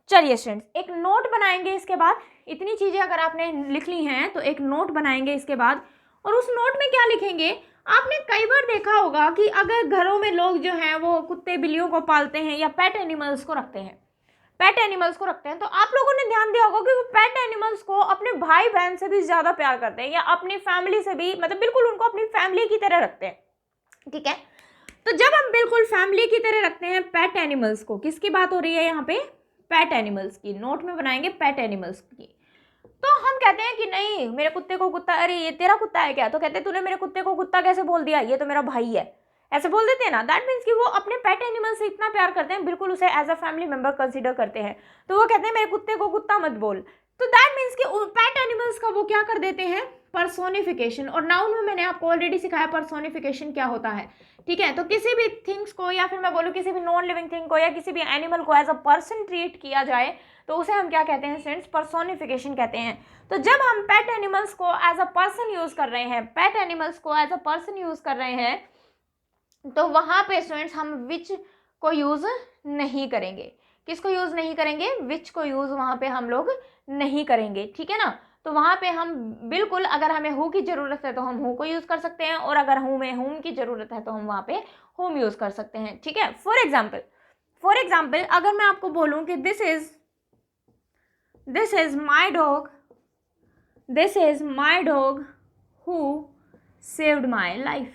चलिए स्टूडेंट्स एक नोट बनाएंगे इसके बाद, इतनी चीजें अगर आपने लिख ली हैं तो एक नोट बनाएंगे इसके बाद। और उस नोट में क्या लिखेंगे, आपने कई बार देखा होगा कि अगर घरों में लोग जो हैं वो कुत्ते बिल्लियों को पालते हैं या पेट एनिमल्स को रखते हैं, तो आप लोगों ने ध्यान दिया होगा कि वो पेट एनिमल्स को अपने भाई बहन से भी ज्यादा प्यार करते हैं, या अपनी फैमिली से भी, मतलब बिल्कुल उनको अपनी फैमिली की तरह रखते हैं। ठीक है, तो जब हम बिल्कुल फैमिली की तरह रखते हैं पेट एनिमल्स को, किसकी बात हो रही है यहाँ पे, पेट एनिमल्स की, नोट में बनाएंगे पेट एनिमल्स की। तो हम कहते हैं कि नहीं मेरे कुत्ते को कुत्ता, अरे ये तेरा कुत्ता है क्या, तो कहते हैं तूने मेरे कुत्ते को कुत्ता कैसे बोल दिया, ये तो मेरा भाई है, ऐसे बोल देते हैं ना। दैट मीन्स कि वो अपने पेट एनिमल से इतना प्यार करते हैं, बिल्कुल उसे as a family member consider करते हैं। तो वो कहते हैं मेरे कुत्ते को कुत्ता मत बोल। तो दैट मीन्स कि पेट एनिमल्स का वो क्या कर देते हैं, पर्सोनिफिकेशन। और नाउन में मैंने आपको ऑलरेडी सिखाया पर्सोनिफिकेशन क्या होता है। ठीक है, तो किसी भी थिंग्स को, या फिर मैं बोलूँ किसी भी नॉन लिविंग थिंग को या किसी भी एनिमल को एज अ पर्सन ट्रीट किया जाए तो उसे हम क्या कहते हैं स्टूडेंट्स, पर्सोनिफिकेशन कहते हैं। तो जब हम पेट एनिमल्स को एज अ पर्सन यूज कर रहे हैं, तो वहां पे स्टूडेंट्स हम विच को यूज नहीं करेंगे। किसको यूज नहीं करेंगे, विच को यूज वहां पे हम लोग नहीं करेंगे। ठीक है ना, तो वहां पे हम बिल्कुल, अगर हमें हु की जरूरत है तो हम हु को यूज कर सकते हैं, और अगर हु में हुम की जरूरत है तो हम वहां पे हुम यूज कर सकते हैं। ठीक है, फॉर एग्जाम्पल अगर मैं आपको बोलूं कि this is my dog who saved my life,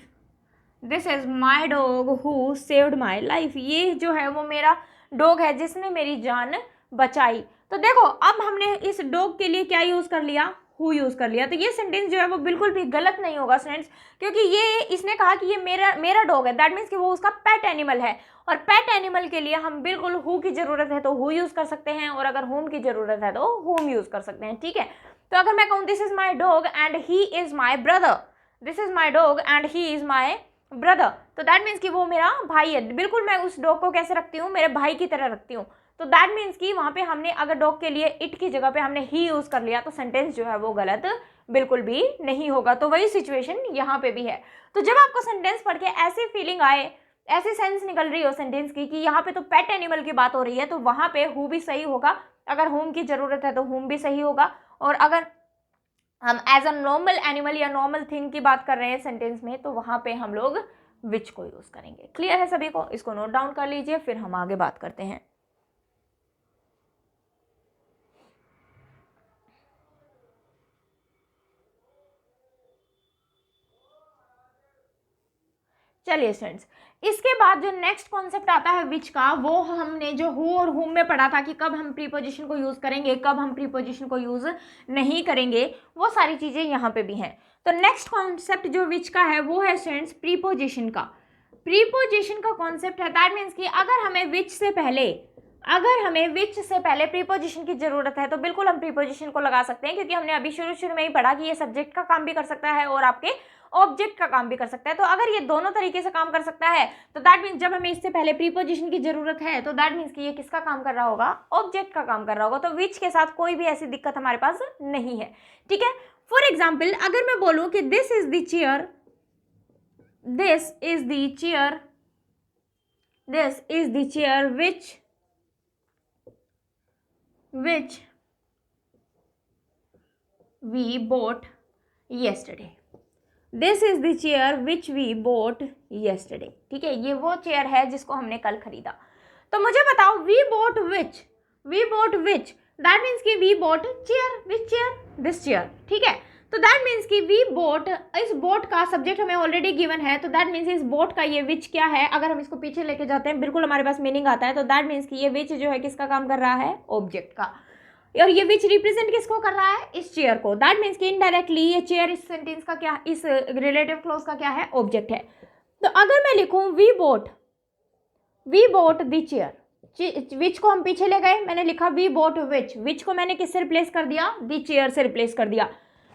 this is my dog who saved my life, ये जो है वो मेरा डॉग है जिसने मेरी जान बचाई। तो देखो अब हमने इस डॉग के लिए क्या यूज कर लिया, हु यूज कर लिया। तो ये सेंटेंस जो है वो बिल्कुल भी गलत नहीं होगा स्टूडेंट्स, क्योंकि ये इसने कहा कि ये मेरा डॉग है, दैट मीन्स कि वो उसका पेट एनिमल है, और पेट एनिमल के लिए हम बिल्कुल हु की जरूरत है तो हु यूज कर सकते हैं, और अगर होम की जरूरत है तो होम यूज कर सकते हैं। ठीक है, तो अगर मैं कहूँ this is my dog and he is my brother, तो दैट मीन्स कि वो मेरा भाई है। बिल्कुल मैं उस डॉग को कैसे रखती हूँ, मेरे भाई की तरह रखती हूँ। तो दैट मीन्स कि वहाँ पे हमने अगर डॉग के लिए इट की जगह पे हमने ही यूज़ कर लिया तो सेंटेंस जो है वो गलत बिल्कुल भी नहीं होगा। तो वही सिचुएशन यहाँ पे भी है। तो जब आपको सेंटेंस पढ़ के ऐसी फीलिंग आए, ऐसी सेंस निकल रही हो सेंटेंस की कि यहाँ पे तो पेट एनिमल की बात हो रही है, तो वहाँ पे हु भी सही होगा। अगर होम की ज़रूरत है तो होम भी सही होगा, और अगर हम एज अ नॉर्मल एनिमल या नॉर्मल थिंग की बात कर रहे हैं सेंटेंस में, तो वहाँ पे हम लोग विच को यूज़ करेंगे। क्लियर है सभी को? इसको नोट डाउन कर लीजिए, फिर हम आगे बात करते हैं। चलिए स्टूडेंट्स, इसके बाद जो नेक्स्ट कॉन्सेप्ट आता है विच का, वो हमने जो हु और हुम में पढ़ा था कि कब हम प्रीपोजिशन को यूज़ करेंगे, कब हम प्रीपोजिशन को यूज़ नहीं करेंगे, वो सारी चीज़ें यहाँ पे भी हैं। तो नेक्स्ट कॉन्सेप्ट जो विच का है वो है स्टूडेंट्स प्रीपोजिशन का। प्रीपोजिशन का कॉन्सेप्ट है, दैट मीन्स कि अगर हमें विच से पहले प्रीपोजिशन की जरूरत है तो बिल्कुल हम प्रीपोजिशन को लगा सकते हैं, क्योंकि हमने अभी शुरू में ही पढ़ा कि ये सब्जेक्ट का काम भी कर सकता है और आपके ऑब्जेक्ट का काम भी कर सकता है। तो अगर ये दोनों तरीके से काम कर सकता है तो दैट मीन्स जब हमें इससे पहले प्रीपोजिशन की जरूरत है तो दैट मीन्स कि ये किसका काम कर रहा होगा? ऑब्जेक्ट का काम कर रहा होगा। तो विच के साथ कोई भी ऐसी दिक्कत हमारे पास नहीं है। ठीक है, फॉर एग्जाम्पल अगर मैं बोलूं कि this is the chair, this is the chair, this is the chair which we bought yesterday, this is the chair which we bought yesterday। ठीक है, ये वो चेयर है जिसको हमने कल खरीदा। तो मुझे बताओ we bought which, that means कि we bought chair, which chair? This chair. ठीक है, तो दैट मीन्स कि वी बोट, इस बोट का सब्जेक्ट हमें ऑलरेडी गिवन है, तो दैट मीन्स इस बोट का ये विच क्या है, अगर हम इसको पीछे लेके जाते हैं बिल्कुल हमारे पास मीनिंग आता है। तो दैट मीन्स कि ये विच जो है किसका काम कर रहा है? ऑब्जेक्ट का। और ये विच रिप्रेजेंट किसको कर रहा है? इस चेयर को। दैट मीन्स कि इनडायरेक्टली ये चेयर इस सेंटेंस का क्या, इस रिलेटिव क्लॉज का क्या है? ऑब्जेक्ट है। तो अगर मैं लिखूं वी बोट द चेयर, विच को हम पीछे ले गए, मैंने लिखा वी बोट विच को मैंने किससे रिप्लेस कर दिया? द चेयर से रिप्लेस कर दिया।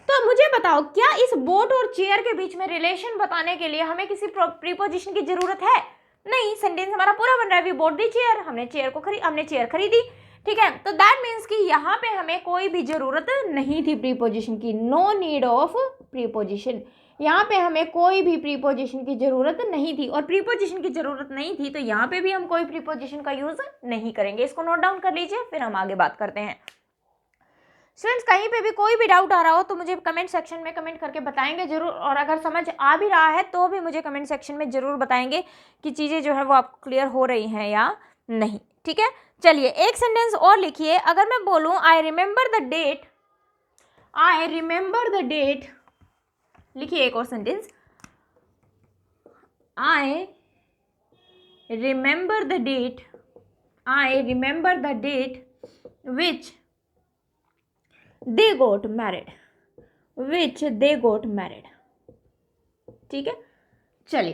तो मुझे बताओ क्या इस बोट और चेयर के बीच में रिलेशन बताने के लिए हमें किसी प्रीपोजिशन की जरूरत है? नहीं, सेंटेंस हमारा पूरा बन रहा है वी बोट द चेयर, हमने चेयर खरीदी। ठीक है, तो दैट मीन्स कि यहाँ पे हमें कोई भी जरूरत नहीं थी प्रीपोजिशन की। नो नीड ऑफ प्रीपोजिशन, यहाँ पे हमें कोई भी प्रीपोजिशन की जरूरत नहीं थी। और प्रीपोजिशन की जरूरत नहीं थी तो यहाँ पे भी हम कोई प्रीपोजिशन का यूज नहीं करेंगे। इसको नोट डाउन कर लीजिए, फिर हम आगे बात करते हैं। स्टूडेंट्स, कहीं पे भी कोई भी डाउट आ रहा हो तो मुझे कमेंट सेक्शन में कमेंट करके बताएंगे जरूर, और अगर समझ आ भी रहा है तो भी मुझे कमेंट सेक्शन में जरूर बताएंगे कि चीज़ें जो है वो आपको क्लियर हो रही हैं या नहीं। ठीक है, चलिए एक सेंटेंस और लिखिए। अगर मैं बोलूँ आई रिमेंबर द डेट, लिखिए एक और sentence, I remember the date which they got married, ठीक है, चलिए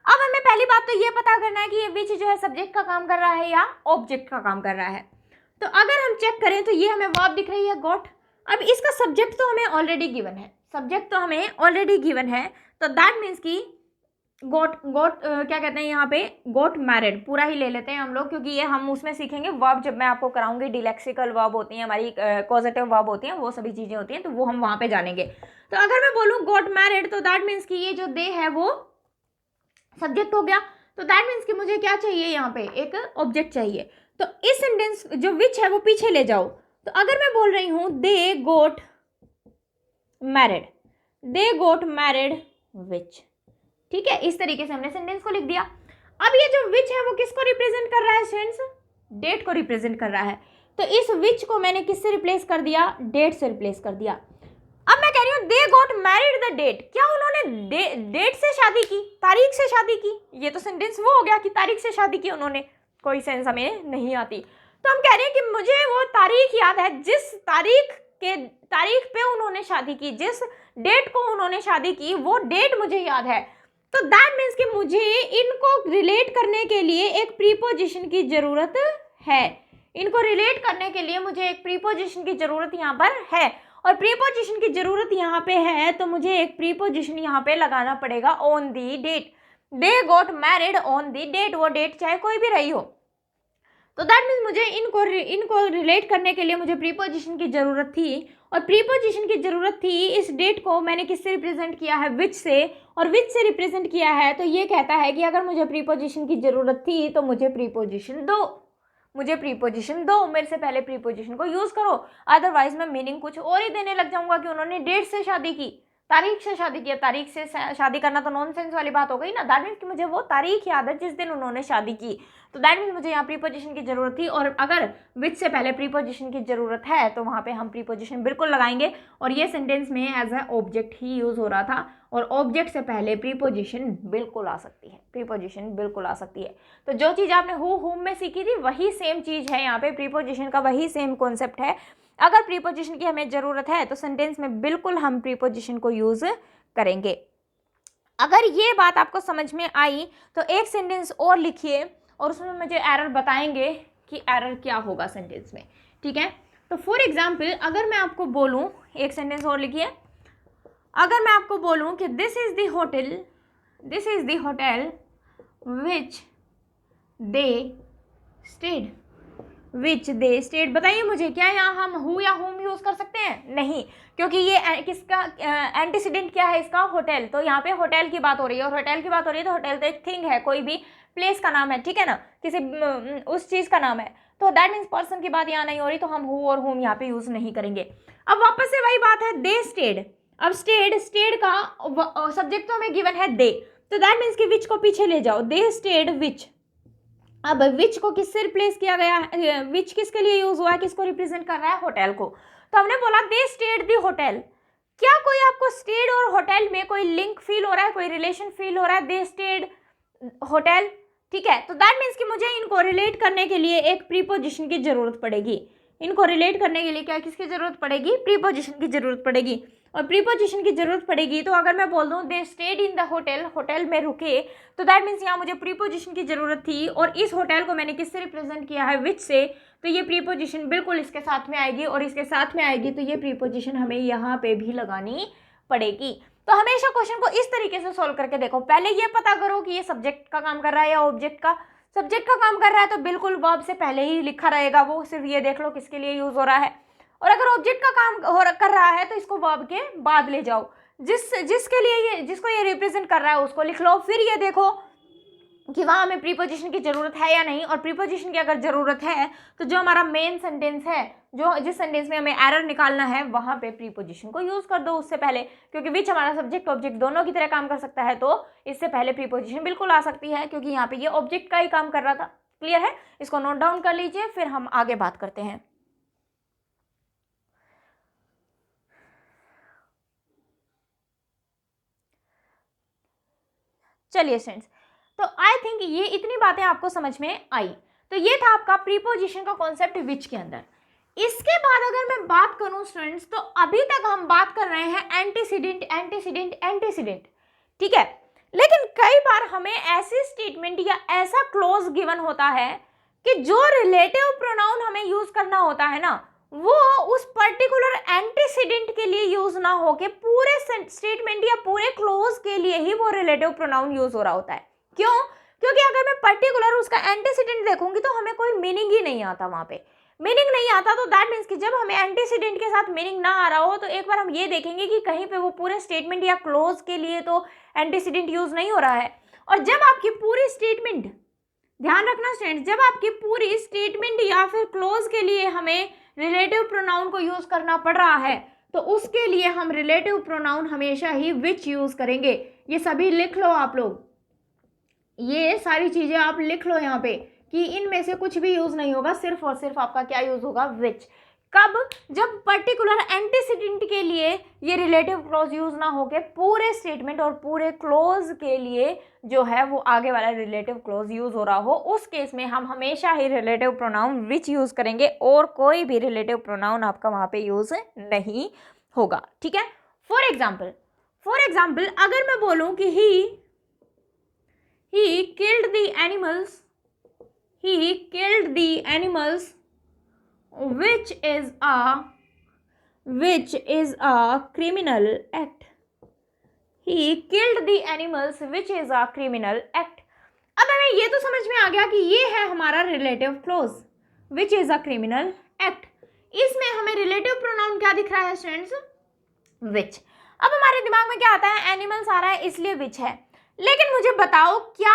अब हमें पहली बात तो ये पता करना है कि ये विच जो है सब्जेक्ट का काम कर रहा है या ऑब्जेक्ट का काम कर रहा है। तो अगर हम चेक करें तो ये हमें वर्ब दिख रही है गॉट। अब इसका सब्जेक्ट तो हमें ऑलरेडी गिवन है, तो दैट मीन्स कि गोट क्या कहते हैं यहाँ पे, गोट मैरिड पूरा ही ले लेते हैं हम लोग, क्योंकि ये हम उसमें सीखेंगे वर्ब जब मैं आपको कराऊंगी। डिलेक्सिकल वर्ब होती हैं हमारी, पॉजिटिव वर्ब होती हैं, वो सभी चीज़ें होती हैं, तो वो हम वहाँ पे जानेंगे। तो अगर मैं बोलूँ गोट मैरिड तो दैट मीन्स कि ये जो दे है वो सब्जेक्ट हो गया। तो दैट मीन्स कि मुझे क्या चाहिए यहाँ पे? एक ऑब्जेक्ट चाहिए। तो इस सेंटेंस जो विच है वो पीछे ले जाओ। तो अगर मैं बोल रही हूँ दे गोट मैरिड विच, ठीक है, इस तरीके से हमने सेंटेंस को लिख दिया। अब ये जो विच है वो किसको रिप्रेजेंट कर रहा है स्टूडेंट्स? डेट को रिप्रेजेंट कर रहा है। तो इस विच को मैंने किससे रिप्लेस कर दिया? डेट से रिप्लेस कर दिया। अब मैं कह रही हूँ they got married the date, क्या उन्होंने डेट से शादी की, तारीख से शादी की? ये तो सेंटेंस वो हो गया कि तारीख से शादी की उन्होंने, कोई सेंस हमें नहीं आती। तो हम कह रहे हैं कि मुझे वो तारीख याद है जिस तारीख पे उन्होंने शादी की, जिस डेट को उन्होंने शादी की, वो डेट मुझे याद है। तो दैट मीन्स कि मुझे इनको रिलेट करने के लिए एक प्रीपोजिशन की जरूरत है। इनको रिलेट करने के लिए मुझे एक प्रीपोजिशन की जरूरत यहाँ पर है, और प्रीपोजिशन की जरूरत यहाँ पे है तो मुझे एक प्रीपोजिशन यहाँ पे लगाना पड़ेगा on the date. They got married on the date, वो डेट चाहे कोई भी रही हो। तो दैट मीन्स मुझे इनको रिलेट करने के लिए मुझे प्रीपोजिशन की ज़रूरत थी, और प्रीपोजिशन की ज़रूरत थी। इस डेट को मैंने किससे रिप्रेजेंट किया है, विच से, और विच से रिप्रेजेंट किया है तो ये कहता है कि अगर मुझे प्रीपोजिशन की ज़रूरत थी तो मुझे प्रीपोजिशन दो, मुझे प्रीपोजिशन दो, मेरे से पहले प्रीपोजिशन को यूज़ करो, अदरवाइज मैं मीनिंग कुछ और ही देने लग जाऊंगा कि उन्होंने डेट से शादी की, तारीख से शादी की। तारीख से शादी करना तो नॉनसेंस वाली बात हो गई ना। दैट मीन्स कि मुझे वो तारीख याद है जिस दिन उन्होंने शादी की, तो दैट मीन्स मुझे यहाँ प्रीपोजिशन की जरूरत थी। और अगर विच से पहले प्रीपोजिशन की जरूरत है तो वहाँ पे हम प्रीपोजिशन बिल्कुल लगाएंगे, और ये सेंटेंस में एज अ ऑब्जेक्ट ही यूज हो रहा था, और ऑब्जेक्ट से पहले प्रीपोजिशन बिल्कुल आ सकती है, प्रीपोजिशन बिल्कुल आ सकती है। तो जो चीज़ आपने हु हुम में सीखी थी वही सेम चीज़ है यहाँ पे, प्रीपोजिशन का वही सेम कॉन्सेप्ट है। अगर प्रीपोजिशन की हमें ज़रूरत है तो सेंटेंस में बिल्कुल हम प्रीपोजिशन को यूज़ करेंगे। अगर ये बात आपको समझ में आई तो एक सेंटेंस और लिखिए और उसमें मुझे एरर बताएंगे कि एरर क्या होगा सेंटेंस में, ठीक है। तो फॉर एग्जाम्पल अगर मैं आपको बोलूँ, एक सेंटेंस और लिखिए, अगर मैं आपको बोलूँ कि this is the hotel, this is the hotel which they stayed, which they stayed. बताइए मुझे, क्या यहाँ हम हु या हुम यूज कर सकते हैं? नहीं, क्योंकि ये किसका एंटीसीडेंट क्या है इसका, होटल। तो यहाँ पे होटल की बात हो रही है, और होटल की बात हो रही है तो होटल तो एक थिंग है, कोई भी प्लेस का नाम है, ठीक है ना, किसी उस चीज का नाम है। तो दैट मीन्स पर्सन की बात यहाँ नहीं हो रही, तो हम हु और हुम यहाँ पे यूज नहीं करेंगे। अब वापस से वही बात है, दे स्टेड। अब स्टेड, स्टेड का सब्जेक्ट तो हमें गिवन है दे, तो दैट मीन्स कि विच को पीछे ले जाओ, दे स्टेड विच। अब विच को किससे रिप्लेस किया गया है, विच किसके लिए यूज हुआ है, किसको रिप्रेजेंट कर रहा है, होटल को। तो हमने बोला दे स्टेड दी होटल। क्या कोई आपको स्टेड और होटल में कोई लिंक फील हो रहा है, कोई रिलेशन फील हो रहा है, दे स्टेड होटल, ठीक है। तो दैट मीन्स कि मुझे इनको रिलेट करने के लिए एक प्रीपोजिशन की जरूरत पड़ेगी। इनको रिलेट करने के लिए क्या किसकी जरूरत पड़ेगी, प्रीपोजिशन की जरूरत पड़ेगी। और प्रीपोजिशन की जरूरत पड़ेगी तो अगर मैं बोल दूं they stayed in the hotel, hotel में रुके, तो दैट मीन्स यहाँ मुझे प्रीपोजिशन की जरूरत थी, और इस होटल को मैंने किससे रिप्रेजेंट किया है, विच से। तो ये प्रीपोजिशन बिल्कुल इसके साथ में आएगी, और इसके साथ में आएगी तो ये प्रीपोजिशन हमें यहाँ पे भी लगानी पड़ेगी। तो हमेशा क्वेश्चन को इस तरीके से सोल्व करके देखो, पहले ये पता करो कि ये सब्जेक्ट का काम कर रहा है या ऑब्जेक्ट का। सब्जेक्ट का काम कर रहा है तो बिल्कुल वर्ब से पहले ही लिखा रहेगा, वो सिर्फ ये देख लो किसके लिए यूज हो रहा है। और अगर ऑब्जेक्ट का काम कर रहा है तो इसको वर्ब के बाद ले जाओ, जिसके लिए ये, जिसको ये रिप्रेजेंट कर रहा है उसको लिख लो। फिर ये देखो कि वहाँ हमें प्रीपोजिशन की जरूरत है या नहीं, और प्रीपोजिशन की अगर जरूरत है तो जो हमारा मेन सेंटेंस है, जो जिस सेंटेंस में हमें एरर निकालना है वहाँ पे प्रीपोजिशन को यूज कर दो उससे पहले, क्योंकि विच हमारा सब्जेक्ट ऑब्जेक्ट दोनों की तरह काम कर सकता है, तो इससे पहले प्रीपोजिशन बिल्कुल आ सकती है, क्योंकि यहाँ पे ये ऑब्जेक्ट का ही काम कर रहा था। क्लियर है? इसको नोट डाउन कर लीजिए, फिर हम आगे बात करते हैं। चलिए स्टूडेंट्स, तो आई थिंक ये इतनी बातें आपको समझ में आई। तो ये था आपका प्रीपोजिशन का कॉन्सेप्ट विच के अंदर। इसके बाद अगर मैं बात करूं स्टूडेंट्स, तो अभी तक हम बात कर रहे हैं एंटीसीडेंट, एंटीसीडेंट, एंटीसीडेंट, ठीक है। लेकिन कई बार हमें ऐसी स्टेटमेंट या ऐसा क्लोज गिवन होता है कि जो रिलेटिव प्रोनाउन हमें यूज करना होता है ना, वो उस पर्टिकुलर एंटीसीडेंट के लिए यूज ना होके पूरे स्टेटमेंट या पूरे क्लोज के लिए ही वो रिलेटिव प्रोनाउन यूज हो रहा होता है। क्यों? क्योंकि अगर मैं पर्टिकुलर उसका एंटीसीडेंट देखूंगी तो हमें कोई मीनिंग ही नहीं आता, वहां पे मीनिंग नहीं आता। तो दैट मीन्स कि जब हमें एंटीसीडेंट के साथ मीनिंग ना आ रहा हो तो एक बार हम ये देखेंगे कि कहीं पे वो पूरे स्टेटमेंट या क्लोज के लिए तो एंटीसीडेंट यूज नहीं हो रहा है। और जब आपकी पूरी स्टेटमेंट, ध्यान रखना स्टूडेंट, जब आपकी पूरी स्टेटमेंट या फिर क्लोज के लिए हमें रिलेटिव प्रोनाउन को यूज करना पड़ रहा है तो उसके लिए हम रिलेटिव प्रोनाउन हमेशा ही विच यूज करेंगे। ये सभी लिख लो आप लोग, ये सारी चीजें आप लिख लो यहाँ पे कि इनमें से कुछ भी यूज नहीं होगा, सिर्फ और सिर्फ आपका क्या यूज होगा, विच। कब? जब पर्टिकुलर एंटीसीडेंट के लिए ये रिलेटिव क्लॉज यूज ना होके पूरे स्टेटमेंट और पूरे क्लॉज के लिए जो है वो आगे वाला रिलेटिव क्लॉज यूज हो रहा हो, उस केस में हम हमेशा ही रिलेटिव प्रोनाउन विच यूज करेंगे और कोई भी रिलेटिव प्रोनाउन आपका वहां पे यूज नहीं होगा, ठीक है। फॉर एग्जाम्पल अगर मैं बोलूं कि he killed the animals which is a criminal act. He killed the animals which is a criminal act. अब हमें ये तो समझ में आ गया कि ये है हमारा relative close which is a criminal act. इसमें हमें रिलेटिव प्रोनाउन क्या दिख रहा है स्टूडेंट्स? विच। अब हमारे दिमाग में क्या आता है? एनिमल्स आ रहा है इसलिए विच है। लेकिन मुझे बताओ क्या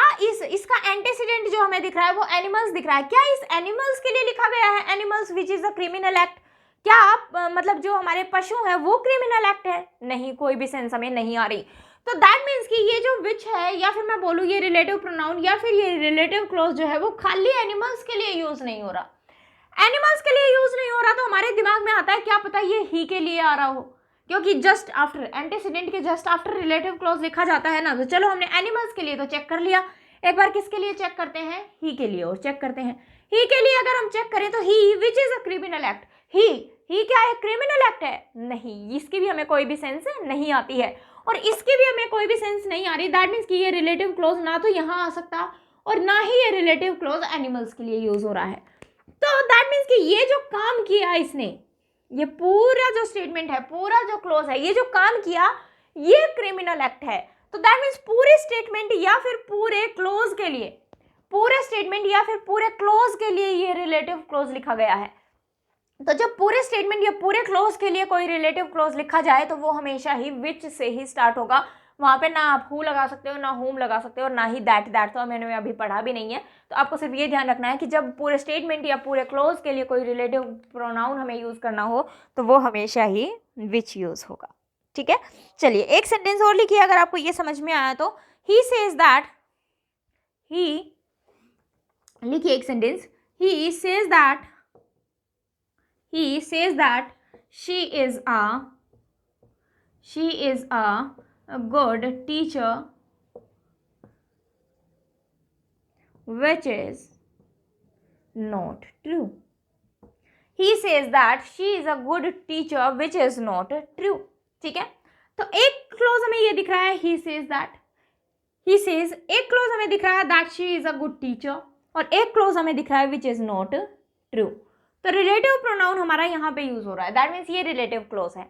इसका एंटीसीडेंट जो हमें दिख रहा है वो एनिमल्स दिख रहा है? क्या इस एनिमल्स के लिए लिखा गया है animals which is a criminal act? क्या आप मतलब जो हमारे पशु है वो क्रिमिनल एक्ट है? नहीं, कोई भी सेंस हमें नहीं आ रही। तो दैट मीन्स कि ये जो विच है या फिर मैं बोलूँ ये रिलेटिव प्रोनाउन या फिर ये रिलेटिव क्लॉज जो है वो खाली एनिमल्स के लिए यूज नहीं हो रहा। एनिमल्स के लिए यूज नहीं हो रहा तो हमारे दिमाग में आता है क्या पता ये ही के लिए आ रहा हो, क्योंकि जस्ट आफ्टर एंटीसीडेंट के जस्ट आफ्टर रिलेटिव क्लॉज लिखा जाता है ना। तो चलो हमने एनिमल्स के लिए तो चेक कर लिया, एक बार किसके लिए चेक करते हैं? ही के लिए और चेक करते हैं। ही के लिए अगर हम चेक करें तो he which is a criminal act. He क्या है? क्रिमिनल एक्ट है? नहीं, इसकी भी हमें कोई भी सेंस नहीं आती है और इसकी भी हमें कोई भी सेंस नहीं आ रही। दैट मीन्स कि ये रिलेटिव क्लॉज ना तो यहाँ आ सकता और ना ही ये रिलेटिव क्लॉज एनिमल्स के लिए यूज हो रहा है। तो दैट मीन्स कि ये जो काम किया इसने, ये पूरा जो स्टेटमेंट है, पूरा जो क्लोज है, ये जो काम किया ये क्रिमिनल एक्ट है। तो दैट मीन्स पूरे स्टेटमेंट या फिर पूरे क्लोज के लिए, पूरे स्टेटमेंट या फिर पूरे क्लोज के लिए ये रिलेटिव क्लोज लिखा गया है। तो जब पूरे स्टेटमेंट या पूरे क्लोज के लिए कोई रिलेटिव क्लोज लिखा जाए तो वो हमेशा ही विच से ही स्टार्ट होगा। वहां पे ना आप हु लगा सकते हो, ना होम लगा सकते हो, और ना ही दैट तो मैंने अभी पढ़ा भी नहीं है। तो आपको सिर्फ ये ध्यान रखना है कि जब पूरे स्टेटमेंट या पूरे क्लोज के लिए कोई रिलेटिव प्रोनाउन हमें यूज करना हो तो वो हमेशा ही विच यूज होगा। ठीक है, चलिए एक सेंटेंस और लिखिए अगर आपको ये समझ में आया तो। ही सेज दैट, ही लिखिए एक sentence. He says that, he says that she is a good teacher which is not true. He says that she is a good teacher which is not true. ठीक है, तो एक close हमें ये दिख रहा है he says that, he says, एक क्लोज हमें दिख रहा है that she is a good teacher और एक क्लोज हमें दिख रहा है which is not true। तो रिलेटिव प्रोनाउन हमारा यहाँ पे यूज हो रहा है, दैट मीन्स ये रिलेटिव क्लोज है।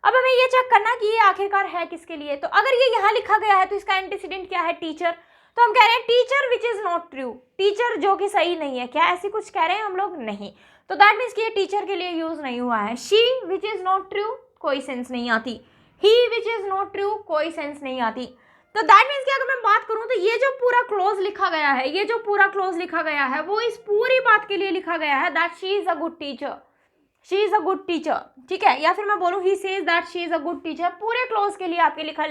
अब हमें ये चेक करना कि ये आखिरकार है किसके लिए। तो अगर ये यहाँ लिखा गया है तो इसका एंटीसीडेंट क्या है? टीचर। तो हम कह रहे हैं teacher which is not true, teacher जो कि सही नहीं है। क्या ऐसी कुछ कह रहे हैं हम लोग? नहीं। तो दैट मीन्स कि ये टीचर के लिए यूज नहीं हुआ है। She which is not true, कोई सेंस नहीं आती। ही विच इज नॉट ट्रू, कोई सेंस नहीं आती। तो दैट मीन्स कि अगर मैं बात करूं तो ये जो पूरा क्लोज लिखा गया है, ये जो पूरा क्लोज लिखा गया है वो इस पूरी बात के लिए लिखा गया है that she is a good teacher, she is a good teacher. ठीक है, या फिर मैं बोलूं he says that she is a good teacher, पूरे क्लोज के लिए आपके लिखा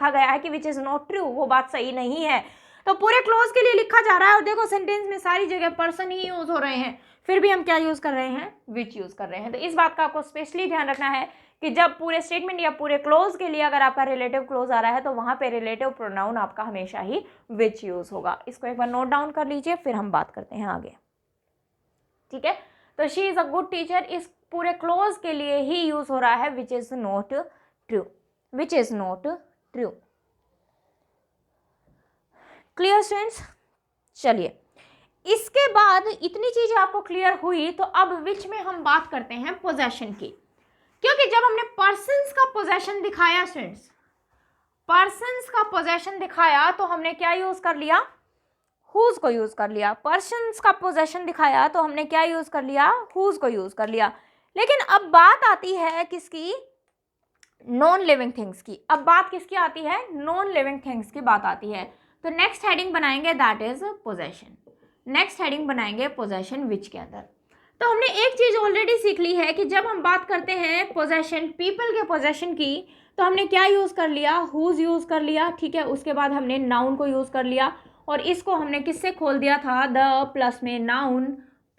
गया है कि विच इज नॉट ट्रू, वो बात सही नहीं है। तो पूरे क्लोज के लिए लिखा जा रहा है और देखो सेंटेंस में सारी जगह पर्सन ही यूज हो रहे हैं, फिर भी हम क्या यूज कर रहे हैं? विच यूज कर रहे हैं। तो इस बात का आपको स्पेशली ध्यान रखना है कि जब पूरे स्टेटमेंट या पूरे क्लोज के लिए अगर आपका रिलेटिव क्लोज आ रहा है तो वहां पे रिलेटिव प्रोनाउन आपका हमेशा ही विच यूज होगा। इसको एक बार नोट डाउन कर लीजिए, फिर हम बात करते हैं आगे। ठीक है, तो she is a good teacher इस पूरे क्लोज के लिए ही यूज हो रहा है which is not true, which is not true. Clear students? चलिए इसके बाद इतनी चीजें आपको क्लियर हुई तो अब विच में हम बात करते हैं पोजेशन की, क्योंकि जब हमने पर्सन्स का पोजेशन दिखाया स्टूडेंट्स, पर्सन्स का पोजेशन दिखाया तो हमने क्या यूज कर लिया? हुज को यूज कर लिया। पर्सन्स का पोजेशन दिखाया तो हमने क्या यूज कर लिया? हुज को यूज कर लिया। लेकिन अब बात आती है किसकी? नॉन लिविंग थिंग्स की। अब बात किसकी आती है? नॉन लिविंग थिंग्स की बात आती है। तो नेक्स्ट हेडिंग बनाएंगे that is possession, next heading बनाएंगे पोजेशन विच के अंदर। तो हमने एक चीज ऑलरेडी सीख ली है कि जब हम बात करते हैं पोजेशन, पीपल के पोजेशन की, तो हमने क्या यूज कर लिया? हुज यूज कर लिया। ठीक है, उसके बाद हमने नाउन को यूज कर लिया और इसको हमने किससे खोल दिया था? द प्लस में नाउन,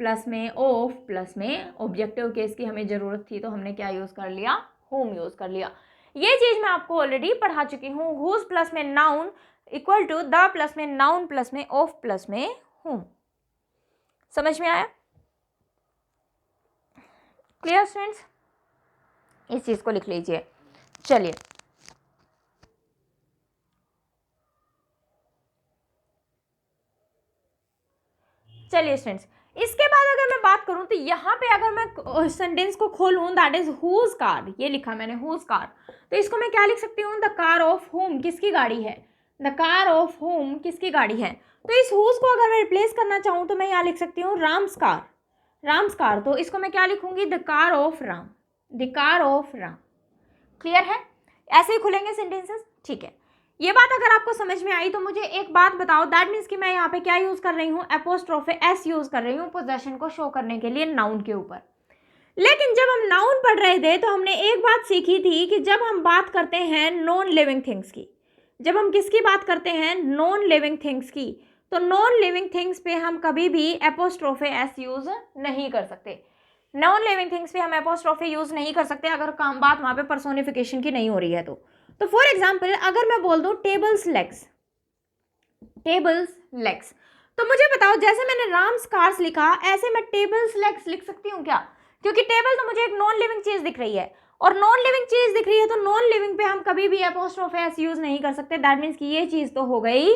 प्लस में ऑफ, प्लस में ऑब्जेक्टिव केस की हमें जरूरत थी तो हमने क्या यूज कर लिया? होम यूज कर लिया। ये चीज मैं आपको ऑलरेडी पढ़ा चुकी हूँ। हुज प्लस में noun equal to the plus में नाउन प्लस में ऑफ प्लस में होम। समझ में आया? Clear students? इस चीज को लिख लीजिए। चलिए चलिए स्टूडेंट्स, इसके बाद अगर मैं बात करूं तो यहाँ पे अगर मैं सेंटेंस को खोलूं दैट इज हुज कार, ये लिखा मैंने हुज कार, तो इसको मैं क्या लिख सकती हूँ? द कार ऑफ होम, किसकी गाड़ी है? द कार ऑफ होम किसकी गाड़ी है। तो इस हुज को अगर मैं रिप्लेस करना चाहूँ तो मैं यहाँ लिख सकती हूँ राम्स कार, राम्स कार। तो इसको मैं क्या लिखूंगी, the car of Ram, the car of Ram. Clear है, ऐसे ही खुलेंगे सेंटेंसेस। ठीक है, ये बात अगर आपको समझ में आई तो मुझे एक बात बताओ, दैट मीन्स कि मैं यहाँ पे क्या यूज कर रही हूँ, एपोस्ट्रोफे एस यूज कर रही हूँ पोजेशन को शो करने के लिए नाउन के ऊपर। लेकिन जब हम नाउन पढ़ रहे थे तो हमने एक बात सीखी थी कि जब हम बात करते हैं नॉन लिविंग थिंग्स की, जब हम किसकी बात करते हैं, नॉन लिविंग थिंग्स की, तो नॉन लिविंग थिंग्स पे हम कभी भी एपोस्ट्रोफे एस यूज नहीं कर सकते। नॉन लिविंग थिंग्स पे हम एपोस्ट्रोफे यूज नहीं कर सकते अगर काम बात वहां पे पर्सोनिफिकेशन की नहीं हो रही है तो फॉर एग्जाम्पल अगर मैं बोल दूं टेबल्स लेग्स, टेबल्स लेग्स, तो मुझे बताओ जैसे मैंने राम्स कार्स लिखा ऐसे मैं टेबल्स लेग्स लिख सकती हूँ क्या, क्योंकि टेबल तो मुझे एक नॉन लिविंग चीज दिख रही है और नॉन लिविंग चीज दिख रही है तो नॉन लिविंग पे हम कभी भी एपोस्ट्रोफे एस यूज नहीं कर सकते। दैट मीन्स कि ये चीज तो हो गई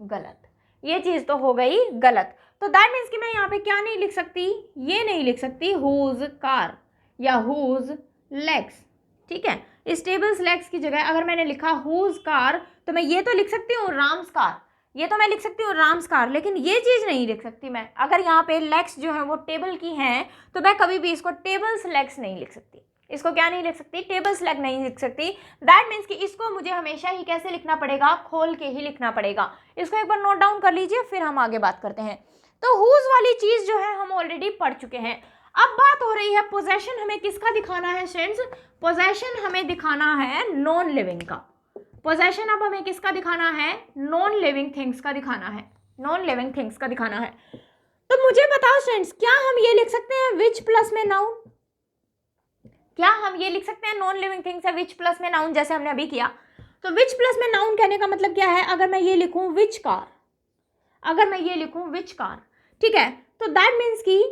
गलत, ये चीज तो हो गई गलत। तो दैट मीन्स कि मैं यहाँ पे क्या नहीं लिख सकती, ये नहीं लिख सकती हुज कार या हुज लेग्स। ठीक है, इस टेबल्स लेग्स की जगह अगर मैंने लिखा हुज कार तो मैं ये तो लिख सकती हूँ राम्स कार, ये तो मैं लिख सकती हूँ राम्स कार, लेकिन ये चीज नहीं लिख सकती मैं। अगर यहाँ पे लेग्स जो है वो टेबल की हैं तो मैं कभी भी इसको टेबल्स लेग्स नहीं लिख सकती, इसको क्या नहीं लिख सकती, टेबल्स लेग नहीं लिख सकती। दैट मीन्स कि इसको मुझे हमेशा ही कैसे लिखना पड़ेगा, खोल के ही लिखना पड़ेगा। इसको एक बार नोट डाउन कर लीजिए फिर हम आगे बात करते हैं। तो हुज वाली चीज जो है हम ऑलरेडी पढ़ चुके हैं। अब बात हो रही है पोजेशन हमें किसका दिखाना है स्टूडेंट्स, पोजेशन हमें दिखाना है नॉन लिविंग का। पोजेशन अब हमें किसका दिखाना है, नॉन लिविंग थिंग्स का दिखाना है, नॉन लिविंग थिंग्स का दिखाना है। तो मुझे बताओ स्टूडेंट्स क्या हम ये लिख सकते हैं विच प्लस में नाउन, क्या हम ये लिख सकते हैं नॉन लिविंग थिंग्स है विच प्लस में नाउन जैसे हमने अभी किया। तो विच प्लस में नाउन कहने का मतलब क्या है, अगर मैं ये लिखूं विच कार, अगर मैं ये लिखूं विच कार, ठीक है, तो दैट मीन्स कि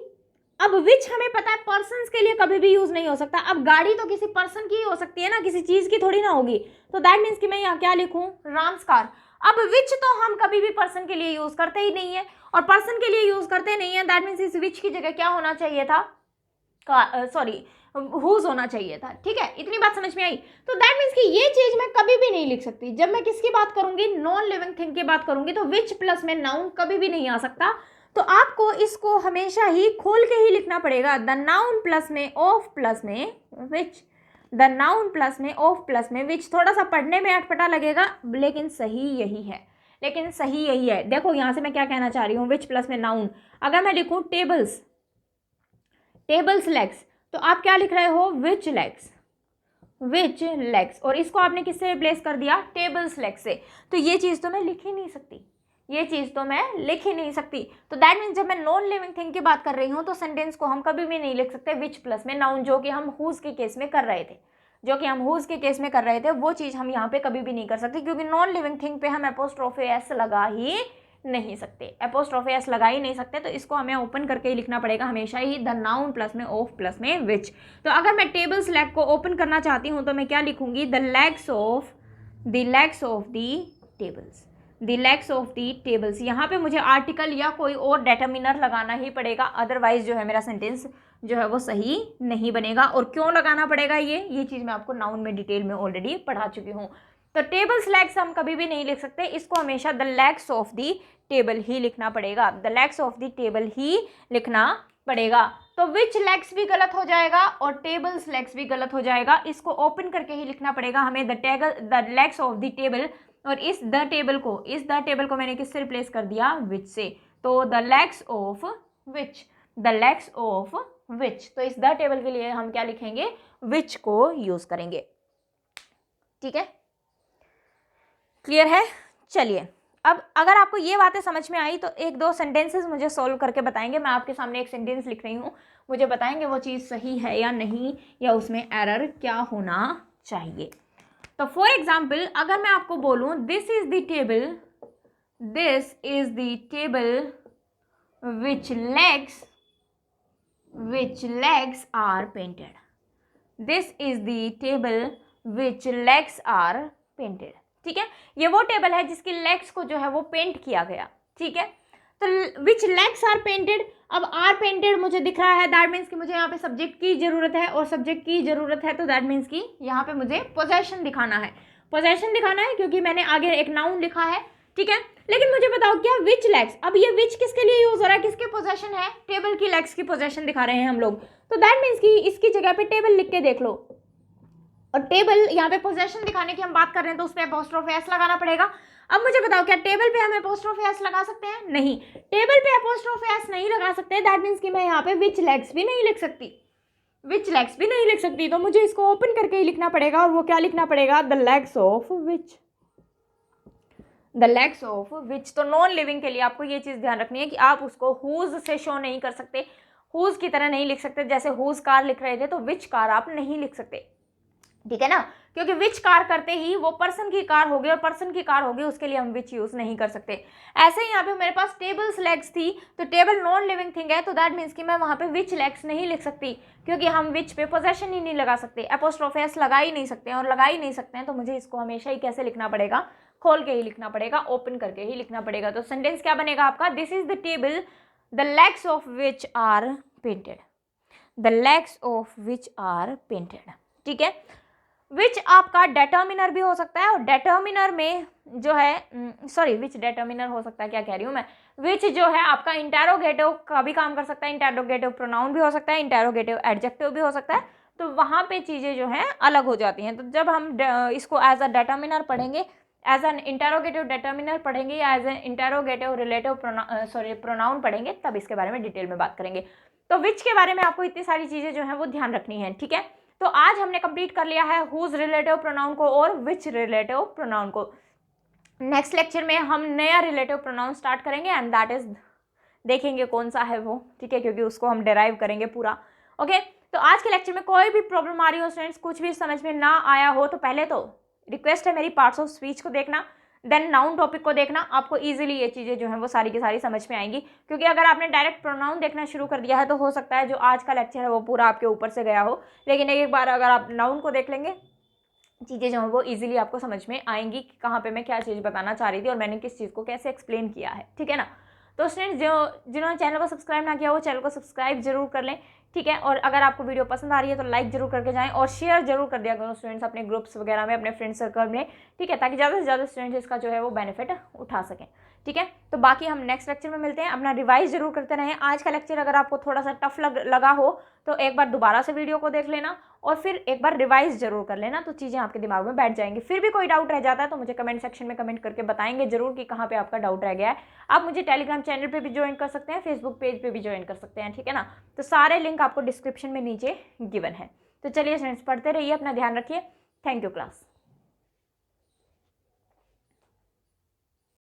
अब विच हमें पता है पर्सन्स के लिए कभी भी यूज नहीं हो सकता। अब गाड़ी तो किसी पर्सन की ही हो सकती है ना, किसी चीज की थोड़ी ना होगी। तो दैट मीन्स कि मैं यहाँ क्या लिखूं राम्स कार। अब विच तो हम कभी भी पर्सन के लिए यूज करते ही नहीं है और पर्सन के लिए यूज करते नहीं है, दैट मीन्स इस विच की जगह क्या होना चाहिए था, सॉरी हुज होना चाहिए था। ठीक है, इतनी बात समझ में आई। तो दैट मीन्स कि ये चीज मैं कभी भी नहीं लिख सकती। जब मैं किसकी बात करूंगी, नॉन लिविंग थिंग की बात करूंगी, तो विच प्लस में नाउन कभी भी नहीं आ सकता। तो आपको इसको हमेशा ही खोल के ही लिखना पड़ेगा, द नाउन प्लस में ऑफ प्लस में विच, द नाउन प्लस में ऑफ प्लस में विच। थोड़ा सा पढ़ने में अटपटा लगेगा लेकिन सही यही है, लेकिन सही यही है। देखो यहां से मैं क्या कहना चाह रही हूँ, विच प्लस में नाउन अगर मैं लिखूं टेबल्स, टेबल्स लेग्स, तो आप क्या लिख रहे हो विच लेग्स, विच लेग्स, और इसको आपने किससे रिप्लेस कर दिया, टेबल्स लेग्स से। तो ये चीज तो मैं लिख ही नहीं सकती, ये चीज तो मैं लिख ही नहीं सकती। तो दैट मीन्स जब मैं नॉन लिविंग थिंग की बात कर रही हूँ तो सेंटेंस को हम कभी भी नहीं लिख सकते विच प्लस में नाउन, जो कि हम हुज के केस में कर रहे थे, जो कि हम हुज के केस में कर रहे थे, वो चीज हम यहाँ पे कभी भी नहीं कर सकते, क्योंकि नॉन लिविंग थिंग पे हम एपोस्ट्रोफे एस लगा ही नहीं सकते, एपोस्ट्रोफे एस लगा ही नहीं सकते। तो इसको हमें ओपन करके ही लिखना पड़ेगा हमेशा ही, द नाउन प्लस में ऑफ प्लस में विच। तो अगर मैं टेबल्स लेग को ओपन करना चाहती हूँ तो मैं क्या लिखूंगी, the legs of the tables, the legs of the tables. यहाँ पे मुझे आर्टिकल या कोई और डेटर्मिनर लगाना ही पड़ेगा, अदरवाइज जो है मेरा सेंटेंस जो है वो सही नहीं बनेगा। और क्यों लगाना पड़ेगा ये चीज़ मैं आपको नाउन में डिटेल में ऑलरेडी पढ़ा चुकी हूँ। तो टेबल्स लेग्स हम कभी भी नहीं लिख सकते, इसको हमेशा the legs of the table ही लिखना पड़ेगा, the legs of the table ही लिखना पड़ेगा। तो विच लेग्स भी गलत हो जाएगा और टेबल्स लेग्स भी गलत हो जाएगा, इसको ओपन करके ही लिखना पड़ेगा हमें, the legs of the table. और इस द टेबल को मैंने किससे रिप्लेस कर दिया, विच से। तो the legs of which, the legs of विच। तो इस द टेबल के लिए हम क्या लिखेंगे, विच को यूज करेंगे। ठीक है, क्लियर है। चलिए अब अगर आपको ये बातें समझ में आई तो एक दो सेंटेंसेस मुझे सॉल्व करके बताएंगे। मैं आपके सामने एक सेंटेंस लिख रही हूँ, मुझे बताएंगे वो चीज़ सही है या नहीं, या उसमें एरर क्या होना चाहिए। तो फॉर एग्जाम्पल अगर मैं आपको बोलूँ this is the table, this is the table which legs are painted, this is the table which legs are painted। ठीक है, ये वो टेबल है जिसकी लेग्स को जो है वो पेंट किया गया। ठीक है, तो विच लेग्स आर पेंटेड, अब आर पेंटेड मुझे दिख रहा है, दैट मीन्स कि मुझे यहाँ पे सब्जेक्ट की जरूरत है, और सब्जेक्ट की जरूरत है तो दैट मीन्स कि यहाँ पे मुझे पोजेशन दिखाना है। पोजेशन दिखाना है क्योंकि मैंने आगे एक नाउन लिखा है, ठीक है। लेकिन मुझे बताओ क्या विच लेग्स, अब ये विच किसके लिए यूज हो रहा है, किसके पोजेशन है, टेबल की लेग्स की पोजेशन दिखा रहे हैं हम लोग, तो दैट मीन्स कि इसकी जगह पे टेबल लिख के देख लो, और टेबल यहाँ पे पोजेशन दिखाने की हम बात कर रहे हैं तो उस पर अपोस्ट्रोफी एस लगाना पड़ेगा। अब मुझे बताओ क्या टेबल पे हम अपोस्ट्रोफी एस लगा सकते हैं, नहीं, टेबल पे अपोस्ट्रोफी एस नहीं लगा सकते, दैट मीन्स कि मैं यहाँ पे विच लेग्स भी नहीं लिख सकती, विच लेग्स भी नहीं लिख सकती, तो मुझे इसको ओपन करके ही लिखना पड़ेगा, और वो क्या लिखना पड़ेगा, the legs of which, the legs of विच। तो नॉन लिविंग के लिए आपको ये चीज़ ध्यान रखनी है कि आप उसको हुज से शो नहीं कर सकते, हुज की तरह नहीं लिख सकते, जैसे हुज कार लिख रहे थे तो विच कार आप नहीं लिख सकते, ठीक है ना, क्योंकि विच कार करते ही वो पर्सन की कार होगी, और पर्सन की कार होगी उसके लिए हम विच यूज नहीं कर सकते। ऐसे ही यहाँ पे मेरे पास टेबल्स लेग्स थी, तो टेबल नॉन लिविंग थिंग है, तो दैट मीन्स कि मैं वहाँ पे विच लेग्स नहीं लिख सकती, क्योंकि हम विच पे पोजेशन ही नहीं लगा सकते, अपोस्ट्रोफी एस लगा ही नहीं सकते हैं, और लगा ही नहीं सकते हैं, तो मुझे इसको हमेशा ही कैसे लिखना पड़ेगा, खोल के ही लिखना पड़ेगा, ओपन करके ही लिखना पड़ेगा। तो सेंटेंस क्या बनेगा आपका, this is the table the legs of which are painted, the legs of which are painted, ठीक है। विच आपका डेटर्मिनर भी हो सकता है, और डेटर्मिनर में जो है सॉरी विच डेटर्मिनर हो सकता है, क्या कह रही हूँ मैं, विच जो है आपका इंटेरोगेटिव का भी काम कर सकता है, इंटेरोगेटिव प्रोनाउन भी हो सकता है, इंटेरोगेटिव एडजेक्टिव भी हो सकता है, तो वहाँ पे चीज़ें जो हैं अलग हो जाती हैं। तो जब हम इसको एज अ डेटर्मिनर पढ़ेंगे, एज एन इंटेरोगेटिव डेटर्मिनर पढ़ेंगे, या as an interrogative relative pronoun पढ़ेंगे, तब इसके बारे में डिटेल में बात करेंगे। तो विच के बारे में आपको इतनी सारी चीज़ें जो हैं वो ध्यान रखनी है, ठीक है। तो आज हमने कंप्लीट कर लिया है हुज रिलेटिव प्रोनाउन को और विच रिलेटिव प्रोनाउन को। नेक्स्ट लेक्चर में हम नया रिलेटिव प्रोनाउन स्टार्ट करेंगे, एंड दैट इज देखेंगे कौन सा है वो, ठीक है, क्योंकि उसको हम डिराइव करेंगे पूरा। ओके, तो आज के लेक्चर में कोई भी प्रॉब्लम आ रही हो स्टूडेंट्स, कुछ भी समझ में ना आया हो, तो पहले तो रिक्वेस्ट है मेरी पार्ट्स ऑफ स्पीच को देखना, देन नाउन टॉपिक को देखना, आपको इजीली ये चीज़ें जो हैं वो सारी की सारी समझ में आएंगी। क्योंकि अगर आपने डायरेक्ट प्रोनाउन देखना शुरू कर दिया है तो हो सकता है जो आज का लेक्चर है वो पूरा आपके ऊपर से गया हो, लेकिन एक बार अगर आप नाउन को देख लेंगे, चीज़ें जो हैं वो इजीली आपको समझ में आएंगी कि कहाँ पे मैं क्या चीज़ बताना चाह रही थी और मैंने किस चीज़ को कैसे एक्सप्लेन किया है, ठीक है ना। तो स्टूडेंट्स जिन्होंने चैनल को सब्सक्राइब ना किया वो चैनल को सब्सक्राइब जरूर कर लें, ठीक है। और अगर आपको वीडियो पसंद आ रही है तो लाइक जरूर करके जाएं, और शेयर जरूर कर दिया करो स्टूडेंट्स अपने ग्रुप्स वगैरह में, अपने फ्रेंड सर्कल में, ठीक है, ताकि ज़्यादा से ज़्यादा स्टूडेंट्स इसका जो है वो बेनिफिट उठा सकें, ठीक है। तो बाकी हम नेक्स्ट लेक्चर में मिलते हैं, अपना रिवाइज जरूर करते रहें। आज का लेक्चर अगर आपको थोड़ा सा टफ लगा हो तो एक बार दोबारा से वीडियो को देख लेना, और फिर एक बार रिवाइज जरूर कर लेना, तो चीज़ें आपके दिमाग में बैठ जाएंगी। फिर भी कोई डाउट रह जाता है तो मुझे कमेंट सेक्शन में कमेंट करके बताएंगे जरूर कि कहाँ पे आपका डाउट रह गया है। आप मुझे टेलीग्राम चैनल पे भी ज्वाइन कर सकते हैं, फेसबुक पेज पे भी ज्वाइन कर सकते हैं, ठीक है ना। तो सारे लिंक आपको डिस्क्रिप्शन में नीचे गिवन है। तो चलिए फ्रेंड्स, पढ़ते रहिए, अपना ध्यान रखिए। Thank you class.